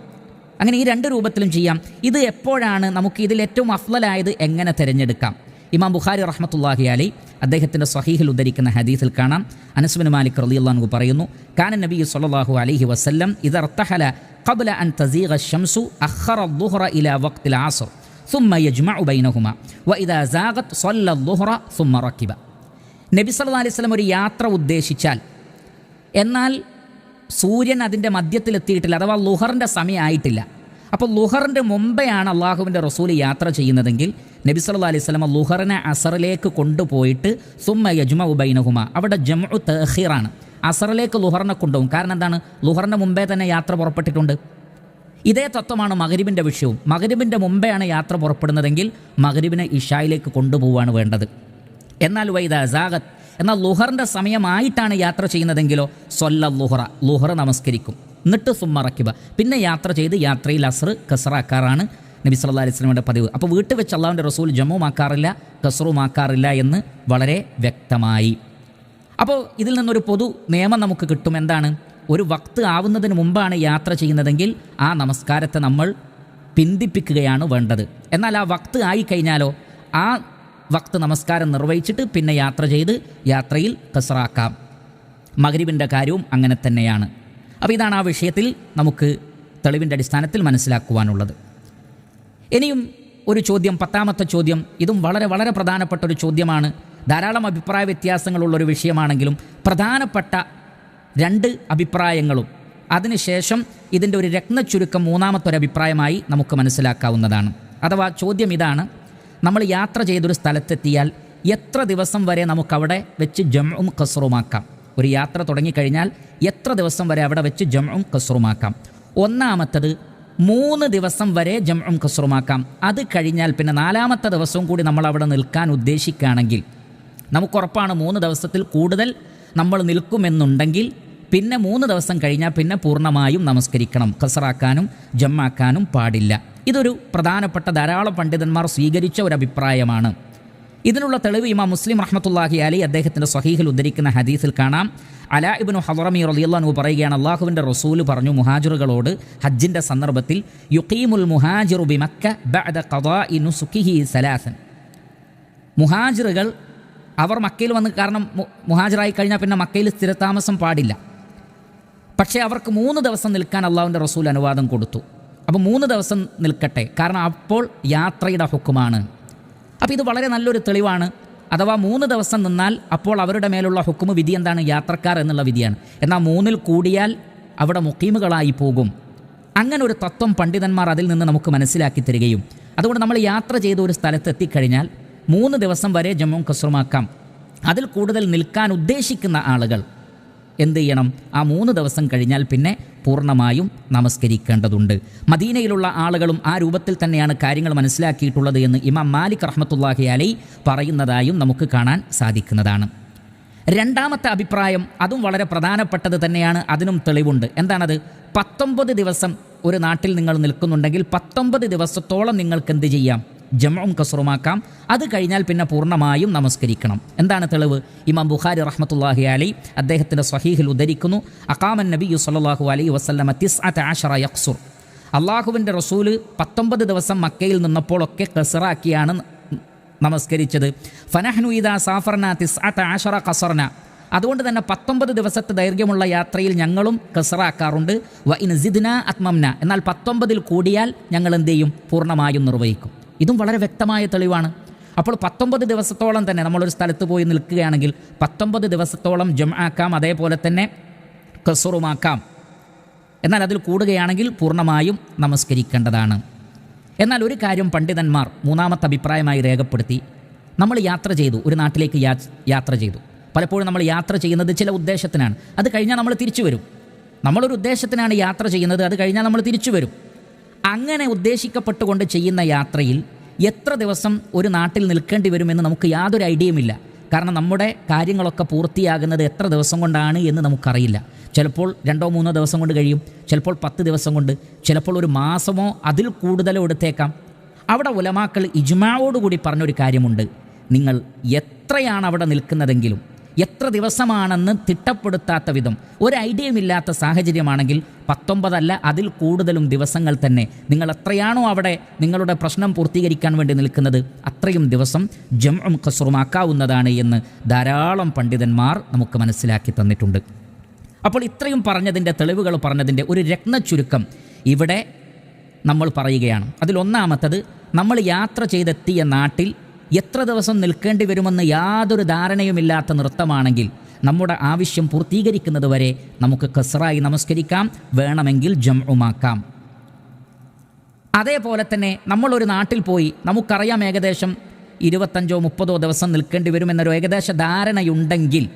അങ്ങനെ ഈ 2 രൂപത്തിലും ചെയ്യാം. ഇത് എപ്പോഴാണ് നമുക്ക് ഇതിൽ ഏറ്റവും അഫ്ളലായത് എങ്ങനെ തിരഞ്ഞെടുക്കാം? ഇമാം ബുഖാരി റഹ്മത്തുള്ളാഹി അലൈഹി അദ്ദേഹത്തിൻ്റെ സ്വഹീഹിൽ ഉദ്ധരിക്കുന്ന ഹദീസിൽ കാണാം, അനസ് ബിൻ മാലിക് റളിയല്ലാഹു അൻഹു പറയുന്നു, കാന നബി സ്വല്ലല്ലാഹു അലൈഹി വസല്ലം ഇദാ ഇർതഹല ഖബ്ല അൻ തസീഗ അശംസു അഖറ അദ്ദുഹ്റ ഇലാ വഖ്തിൽ അസ്ർ ثم يجمع بينهما واذا زاغت صلى الظهر ثم ركب. നബി സല്ലല്ലാഹു അലൈഹി വസല്ലം ഒരു യാത്ര ഉദ്ദേശിച്ചാൽ, എന്നാൽ സൂര്യൻ അതിൻ്റെ മധ്യത്തിലെത്തിയിട്ടില്ല, അഥവാ ളുഹറിൻ്റെ സമയമായിട്ടില്ല. അപ്പോൾ ളുഹറിൻ്റെ മുമ്പെയാണ് അള്ളാഹുവിൻ്റെ റസൂൽ യാത്ര ചെയ്യുന്നതെങ്കിൽ നബി സല്ലല്ലാഹു അലൈഹി വസല്ലം ളുഹറിനെ അസറിലേക്ക് കൊണ്ടുപോയിട്ട് സുമ്മ യജ്മഉ ബൈനഹുമ, അവിടെ ജംഉ തഅഖീറാണ്, അസറിലേക്ക് ളുഹറിനെ കൊണ്ടുപോകും. കാരണം എന്താണ്? ളുഹറിൻ്റെ മുമ്പേ തന്നെ യാത്ര പുറപ്പെട്ടിട്ടുണ്ട്. ഇതേ തത്വമാണ് മഗ്രിബിൻ്റെ വിഷയവും. മഗ്രിബിൻ്റെ മുമ്പെയാണ് യാത്ര പുറപ്പെടുന്നതെങ്കിൽ മഗ്രിബിനെ ഇശായിലേക്ക് കൊണ്ടുപോവുകയാണ് വേണ്ടത്. എന്നാൽ വൈദാ സാഗത്ത്, എന്നാൽ ളുഹറിൻ്റെ സമയമായിട്ടാണ് യാത്ര ചെയ്യുന്നതെങ്കിലോ സ്വല്ല ളുഹറ, ളുഹർ നമസ്കരിക്കും, എന്നിട്ട് സുമ്മ റക്കിബ, പിന്നെ യാത്ര ചെയ്ത് യാത്രയിൽ അസ്ർ ഖസ്റാക്കാറാണ് നബി സല്ലല്ലാഹു അലൈഹി വസല്ലമയുടെ പതിവ്. അപ്പോൾ വീട്ടിൽ വെച്ച് അള്ളാഹുവിൻ്റെ റസൂൽ ജമ്മുമാക്കാറില്ല, ഖസ്റുമാക്കാറില്ല എന്ന് വളരെ വ്യക്തമായി. അപ്പോൾ ഇതിൽ നിന്നൊരു പൊതു നിയമം നമുക്ക് കിട്ടും. എന്താണ്? ഒരു വക്ത് ആവുന്നതിന് മുമ്പാണ് യാത്ര ചെയ്യുന്നതെങ്കിൽ ആ നമസ്കാരത്തെ നമ്മൾ പിന്തിപ്പിക്കുകയാണ് വേണ്ടത്. എന്നാൽ ആ വക്ത് ആയിക്കഴിഞ്ഞാലോ ആ വക്ത് നമസ്കാരം നിർവഹിച്ചിട്ട് പിന്നെ യാത്ര ചെയ്ത് യാത്രയിൽ ഖസ്റാക്കാം. മഗ്രിബിൻ്റെ കാര്യവും അങ്ങനെ തന്നെയാണ്. അപ്പോൾ ഇതാണ് ആ വിഷയത്തിൽ നമുക്ക് തെളിവിൻ്റെ അടിസ്ഥാനത്തിൽ മനസ്സിലാക്കുവാനുള്ളത്. ഇനിയും ഒരു ചോദ്യം, 10ാമത്തെ ചോദ്യം, ഇതും വളരെ വളരെ പ്രധാനപ്പെട്ട ഒരു ചോദ്യമാണ്. ധാരാളം അഭിപ്രായ വ്യത്യാസങ്ങളുള്ളൊരു വിഷയമാണെങ്കിലും പ്രധാനപ്പെട്ട 2 അഭിപ്രായങ്ങളും അതിനുശേഷം ഇതിൻ്റെ ഒരു രത്നച്ചുരുക്കം 3ാമത്തെ അഭിപ്രായമായി നമുക്ക് മനസ്സിലാക്കാവുന്നതാണ്. അഥവാ ചോദ്യം ഇതാണ്: നമ്മൾ യാത്ര ചെയ്തൊരു സ്ഥലത്തെത്തിയാൽ എത്ര ദിവസം വരെ നമുക്കവിടെ വെച്ച് ജംഉം ഖസ്റുമാക്കാം? ഒരു യാത്ര തുടങ്ങിക്കഴിഞ്ഞാൽ എത്ര ദിവസം വരെ അവിടെ വെച്ച് ജംഉം ഖസ്റുമാക്കാം? 1ാമത്തത് 3 ദിവസം വരെ ജംഉം ഖസ്റുമാക്കാം. അത് കഴിഞ്ഞാൽ പിന്നെ 4ാമത്തെ ദിവസവും കൂടി നമ്മൾ അവിടെ നിൽക്കാൻ ഉദ്ദേശിക്കുകയാണെങ്കിൽ, നമുക്കുറപ്പാണ് 3 ദിവസത്തിൽ കൂടുതൽ നമ്മൾ നിൽക്കുമെന്നുണ്ടെങ്കിൽ പിന്നെ 3 ദിവസം കഴിഞ്ഞാൽ പിന്നെ പൂർണ്ണമായും നമസ്കരിക്കണം, ഖസ്റാക്കാനും ജമ്മാക്കാനും പാടില്ല. ഇതൊരു പ്രധാനപ്പെട്ട ധാരാളം പണ്ഡിതന്മാർ സ്വീകരിച്ച ഒരു അഭിപ്രായമാണ്. ഇതിനുള്ള തെളിവ് ഇമാം മുസ്ലിം റഹ്മത്തുള്ളാഹി അലൈഹി അദ്ദേഹത്തിൻ്റെ സ്വഹീഹിൽ ഉദ്ധരിക്കുന്ന ഹദീസിൽ കാണാം. അലാ ഇബ്നു ഹദ്റമി റളിയല്ലാഹു അൻഹു പറയുകയാണ്, അള്ളാഹുവിൻ്റെ റസൂൽ പറഞ്ഞു മുഹാജിറുകളോട് ഹജ്ജിൻ്റെ സന്ദർഭത്തിൽ, യുഖീമുൽ മുഹാജിറു ബിമക്ക ബഅദ ഖദാഇ നുസുകിഹി സലാസൻ. മുഹാജിറുകൾ അവർ മക്കയിൽ വന്ന്, കാരണം മുഹാജിറായി കഴിഞ്ഞാൽ പിന്നെ മക്കയിൽ സ്ഥിരതാമസം പാടില്ല, പക്ഷേ അവർക്ക് 3 ദിവസം നിൽക്കാൻ അള്ളാഹുവിൻ്റെ റസൂൽ അനുവാദം കൊടുത്തു. അപ്പോൾ 3 ദിവസം നിൽക്കട്ടെ, കാരണം അപ്പോൾ യാത്രയുടെ ഹുക്കുമാണ്. അപ്പോൾ ഇത് വളരെ നല്ലൊരു തെളിവാണ്. അഥവാ 3 ദിവസം നിന്നാൽ അപ്പോൾ അവരുടെ മേലുള്ള ഹുക്കുമ് വിധി എന്താണ്? യാത്രക്കാർ എന്നുള്ള വിധിയാണ്. എന്നാൽ 3-ൽ കൂടിയാൽ അവിടെ മുഖീമുകളായി പോകും. അങ്ങനെ ഒരു തത്വം പണ്ഡിതന്മാർ അതിൽ നിന്ന് നമുക്ക് മനസ്സിലാക്കി തരികയും, അതുകൊണ്ട് നമ്മൾ യാത്ര ചെയ്ത ഒരു സ്ഥലത്ത് എത്തിക്കഴിഞ്ഞാൽ 3 ദിവസം വരെ ജമ്മും ഖസ്റുമാക്കാം. അതിൽ കൂടുതൽ നിൽക്കാൻ ഉദ്ദേശിക്കുന്ന ആളുകൾ എന്ത് ചെയ്യണം? ആ 3 ദിവസം കഴിഞ്ഞാൽ പിന്നെ പൂർണ്ണമായും നമസ്കരിക്കേണ്ടതുണ്ട്. മദീനയിലുള്ള ആളുകളും ആ രൂപത്തിൽ തന്നെയാണ് കാര്യങ്ങൾ മനസ്സിലാക്കിയിട്ടുള്ളത് എന്ന് ഇമാം മാലിക് റഹ്മത്തുള്ളാഹി അലൈഹി പറയുന്നതായും നമുക്ക് കാണാൻ സാധിക്കുന്നതാണ്. 2ാമത്തെ അഭിപ്രായം അതും വളരെ പ്രധാനപ്പെട്ടത് തന്നെയാണ്, അതിനും തെളിവുണ്ട്. എന്താണത്? 19 ദിവസം ഒരു നാട്ടിൽ നിങ്ങൾ നിൽക്കുന്നുണ്ടെങ്കിൽ 19 ദിവസത്തോളം നിങ്ങൾക്ക് എന്ത് ചെയ്യാം? ജംഉം ഖസ്റുമാക്കാം. അത് കഴിഞ്ഞാൽ പിന്നെ പൂർണ്ണമായും നമസ്കരിക്കണം. എന്താണ് തെളിവ്? ഇമാം ബുഖാരി റഹ്മത്തുള്ളാഹി അലൈഹി അദ്ദേഹത്തിൻ്റെ സ്വഹീഹിൽ ഉദ്ധരിക്കുന്നു, അഖാമൻ നബിയ്യു സ്വല്ലല്ലാഹു അലൈഹി വസല്ലമ 19 യഖ്സുർ. അള്ളാഹുവിൻ്റെ റസൂൽ 19 ദിവസം മക്കയിൽ നിന്നപ്പോഴൊക്കെ ഖസ്റാക്കിയാണ് നമസ്കരിച്ചത്. ഫനഹ്നു ഇദാ സാഫർന 19 ഖസർന. അതുകൊണ്ട് തന്നെ 19 ദിവസത്തെ ദൈർഘ്യമുള്ള യാത്രയിൽ ഞങ്ങളും ഖസ്റാക്കാറുണ്ട്. വ ഇൻ സിദ്ന അത്മംന, എന്നാൽ 19 കൂടിയാൽ ഞങ്ങൾ എന്ത് ചെയ്യും? പൂർണ്ണമായും നിർവഹിക്കും. ഇതും വളരെ വ്യക്തമായ തെളിവാണ്. അപ്പോൾ 19 ദിവസത്തോളം തന്നെ നമ്മളൊരു സ്ഥലത്ത് പോയി നിൽക്കുകയാണെങ്കിൽ 19 ദിവസത്തോളം ജംആക്കാം, അതേപോലെ തന്നെ ഖസ്റുമാക്കാം. എന്നാൽ അതിൽ കൂടുകയാണെങ്കിൽ പൂർണ്ണമായും നമസ്കരിക്കേണ്ടതാണ്. എന്നാൽ ഒരു കാര്യം പണ്ഡിതന്മാർ മൂന്നാമത്തെ അഭിപ്രായമായി രേഖപ്പെടുത്തി. നമ്മൾ യാത്ര ചെയ്തു, ഒരു നാട്ടിലേക്ക് യാത്ര ചെയ്തു. പലപ്പോഴും നമ്മൾ യാത്ര ചെയ്യുന്നത് ചില ഉദ്ദേശത്തിനാണ്, അത് കഴിഞ്ഞാൽ നമ്മൾ തിരിച്ചു വരും. നമ്മളൊരു ഉദ്ദേശത്തിനാണ് യാത്ര ചെയ്യുന്നത്, അത് കഴിഞ്ഞാൽ നമ്മൾ തിരിച്ചു വരും. അങ്ങനെ ഉദ്ദേശിക്കപ്പെട്ടുകൊണ്ട് ചെയ്യുന്ന യാത്രയിൽ എത്ര ദിവസം ഒരു നാട്ടിൽ നിൽക്കേണ്ടി വരുമെന്ന് നമുക്ക് യാതൊരു ഐഡിയയുമില്ല. കാരണം നമ്മുടെ കാര്യങ്ങളൊക്കെ പൂർത്തിയാകുന്നത് എത്ര ദിവസം കൊണ്ടാണ് എന്ന് നമുക്കറിയില്ല. ചിലപ്പോൾ 2-3 ദിവസം കൊണ്ട് കഴിയും, ചിലപ്പോൾ 10 ദിവസം കൊണ്ട്, ചിലപ്പോൾ ഒരു മാസമോ അതിൽ കൂടുതലോ എടുത്തേക്കാം. അവിടെ ഉലമാക്കൾ ഇജ്മാഅോടുകൂടി പറഞ്ഞൊരു കാര്യമുണ്ട്. നിങ്ങൾ എത്രയാണ് അവിടെ നിൽക്കുന്നതെങ്കിലും, എത്ര ദിവസമാണെന്ന് തിട്ടപ്പെടുത്താത്ത വിധം ഒരു ഐഡിയയുമില്ലാത്ത സാഹചര്യമാണെങ്കിൽ 19 അല്ല അതിൽ കൂടുതലും ദിവസങ്ങൾ തന്നെ നിങ്ങൾ എത്രയാണോ അവിടെ നിങ്ങളുടെ പ്രശ്നം പൂർത്തീകരിക്കാൻ വേണ്ടി നിൽക്കുന്നത് അത്രയും ദിവസം ജംഉം ഖസ്റുമാക്കാവുന്നതാണ് എന്ന് ധാരാളം പണ്ഡിതന്മാർ നമുക്ക് മനസ്സിലാക്കി തന്നിട്ടുണ്ട്. അപ്പോൾ ഇത്രയും പറഞ്ഞതിൻ്റെ തെളിവുകൾ പറഞ്ഞതിൻ്റെ ഒരു രത്നച്ചുരുക്കം ഇവിടെ നമ്മൾ പറയുകയാണ്. അതിലൊന്നാമത്തത്, നമ്മൾ യാത്ര ചെയ്തെത്തിയ നാട്ടിൽ എത്ര ദിവസം നിൽക്കേണ്ടി വരുമെന്ന് യാതൊരു ധാരണയുമില്ലാത്ത നൃത്തമാണെങ്കിൽ നമ്മുടെ ആവശ്യം പൂർത്തീകരിക്കുന്നത് വരെ നമുക്ക് ഖസ്റായി നമസ്കരിക്കാം, വേണമെങ്കിൽ ജംഉമാക്കാം. അതേപോലെ തന്നെ നമ്മളൊരു നാട്ടിൽ പോയി നമുക്കറിയാം ഏകദേശം 25-30 ദിവസം നിൽക്കേണ്ടി വരുമെന്നൊരു ഏകദേശ ധാരണയുണ്ടെങ്കിൽ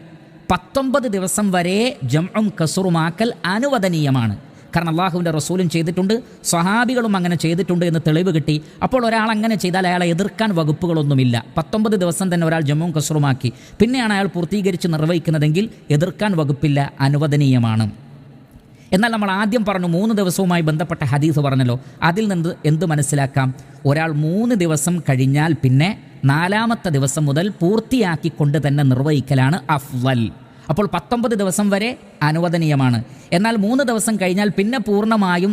19 ദിവസം വരെ ജംഉം ഖസ്റുമാക്കൽ അനുവദനീയമാണ്. കാരണം അള്ളാഹുവിൻ്റെ റസൂലും ചെയ്തിട്ടുണ്ട്, സ്വഹാബികളും അങ്ങനെ ചെയ്തിട്ടുണ്ട് എന്ന് തെളിവ് കിട്ടി. അപ്പോൾ ഒരാൾ അങ്ങനെ ചെയ്താൽ അയാളെ എതിർക്കാൻ വകുപ്പുകളൊന്നുമില്ല. 19 ദിവസം തന്നെ ഒരാൾ ജംഉം ഖസ്റുമാക്കി പിന്നെയാണ് അയാൾ പൂർത്തീകരിച്ച് നിർവഹിക്കുന്നതെങ്കിൽ എതിർക്കാൻ വകുപ്പില്ല, അനുവദനീയമാണ്. എന്നാൽ നമ്മൾ ആദ്യം പറഞ്ഞു 3 ദിവസവുമായി ബന്ധപ്പെട്ട ഹദീസ് പറഞ്ഞല്ലോ, അതിൽ നിന്ന് എന്ത് മനസ്സിലാക്കാം? ഒരാൾ 3 ദിവസം കഴിഞ്ഞാൽ പിന്നെ 4ാമത്തെ ദിവസം മുതൽ പൂർത്തിയാക്കിക്കൊണ്ട് തന്നെ നിർവഹിക്കലാണ് അഫ്ളൽ. അപ്പോൾ 19 ദിവസം വരെ അനുവദനീയമാണ്. എന്നാൽ 3 ദിവസം കഴിഞ്ഞാൽ പിന്നെ പൂർണ്ണമായും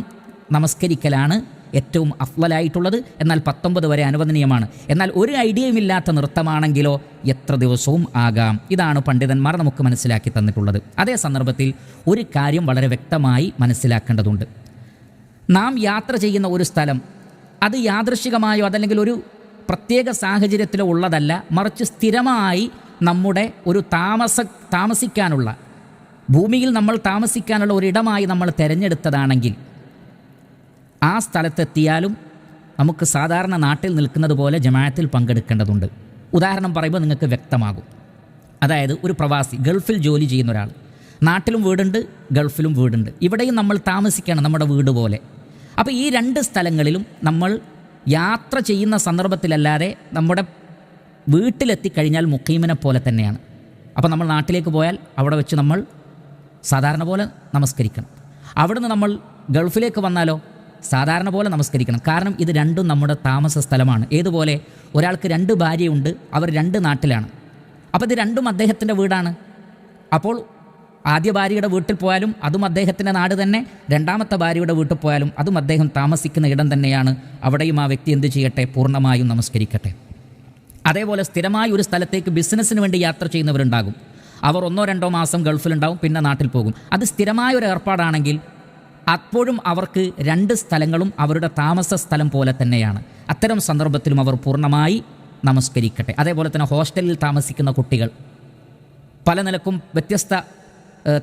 നമസ്കരിക്കലാണ് ഏറ്റവും അഫ്ളലായിട്ടുള്ളത്. എന്നാൽ 19 വരെ അനുവദനീയമാണ്. എന്നാൽ ഒരു ഐഡിയയുമില്ലാത്ത നൃത്തമാണെങ്കിലോ എത്ര ദിവസവും ആകാം. ഇതാണ് പണ്ഡിതന്മാർ നമുക്ക് മനസ്സിലാക്കി തന്നിട്ടുള്ളത്. അതേ സന്ദർഭത്തിൽ ഒരു കാര്യം വളരെ വ്യക്തമായി മനസ്സിലാക്കേണ്ടതുണ്ട്. നാം യാത്ര ചെയ്യുന്ന ഒരു സ്ഥലം അത് യാദൃശ്ചികമായോ അതല്ലെങ്കിൽ ഒരു പ്രത്യേക സാഹചര്യത്തിലോ ഉള്ളതല്ല, മറിച്ച് സ്ഥിരമായി നമ്മുടെ ഒരു താമസിക്കാനുള്ള, ഭൂമിയിൽ നമ്മൾ താമസിക്കാനുള്ള ഒരിടമായി നമ്മൾ തിരഞ്ഞെടുത്തതാണെങ്കിൽ ആ സ്ഥലത്തെത്തിയാലും നമുക്ക് സാധാരണ നാട്ടിൽ നിൽക്കുന്നത് പോലെ ജമാഅത്തിൽ പങ്കെടുക്കേണ്ടതുണ്ട്. ഉദാഹരണം പറയുമ്പോൾ നിങ്ങൾക്ക് വ്യക്തമാകും. അതായത് ഒരു പ്രവാസി ഗൾഫിൽ ജോലി ചെയ്യുന്ന ഒരാൾ, നാട്ടിലും വീടുണ്ട് ഗൾഫിലും വീടുണ്ട്, ഇവിടെയും നമ്മൾ താമസിക്കണം നമ്മുടെ വീട് പോലെ. അപ്പോൾ ഈ 2 സ്ഥലങ്ങളിലും നമ്മൾ യാത്ര ചെയ്യുന്ന സന്ദർഭത്തിലല്ലാതെ നമ്മുടെ വീട്ടിലെത്തിക്കഴിഞ്ഞാൽ മുഖീമിനെ പോലെ തന്നെയാണ്. അപ്പോൾ നമ്മൾ നാട്ടിലേക്ക് പോയാൽ അവിടെ വെച്ച് നമ്മൾ സാധാരണ പോലെ നമസ്കരിക്കണം. അവിടുന്ന് നമ്മൾ ഗൾഫിലേക്ക് വന്നാലോ സാധാരണ പോലെ നമസ്കരിക്കണം. കാരണം ഇത് രണ്ടും നമ്മുടെ താമസ സ്ഥലമാണ്. ഏതുപോലെ ഒരാൾക്ക് 2 ഭാര്യയുണ്ട്, അവർ 2 നാട്ടിലാണ്. അപ്പോൾ ഇത് രണ്ടും അദ്ദേഹത്തിൻ്റെ വീടാണ്. അപ്പോൾ ആദ്യ ഭാര്യയുടെ വീട്ടിൽ പോയാലും അതും അദ്ദേഹത്തിൻ്റെ നാട് തന്നെ, 2ാമത്തെ ഭാര്യയുടെ വീട്ടിൽ പോയാലും അതും അദ്ദേഹം താമസിക്കുന്ന ഇടം തന്നെയാണ്. അവിടെയും ആ വ്യക്തി എന്ത് ചെയ്യട്ടെ? പൂർണ്ണമായും നമസ്കരിക്കട്ടെ. അതേപോലെ സ്ഥിരമായി ഒരു സ്ഥലത്തേക്ക് ബിസിനസ്സിന് വേണ്ടി യാത്ര ചെയ്യുന്നവരുണ്ടാകും. അവർ 1-2 മാസം ഗൾഫിലുണ്ടാവും, പിന്നെ നാട്ടിൽ പോകും. അത് സ്ഥിരമായൊരു ഏർപ്പാടാണെങ്കിൽ അപ്പോഴും അവർക്ക് 2 സ്ഥലങ്ങളും അവരുടെ താമസ സ്ഥലം പോലെ തന്നെയാണ്. അത്തരം സന്ദർഭത്തിലും അവർ പൂർണ്ണമായി നമസ്കരിക്കട്ടെ. അതേപോലെ തന്നെ ഹോസ്റ്റലിൽ താമസിക്കുന്ന കുട്ടികൾ, പല നിലക്കും വ്യത്യസ്ത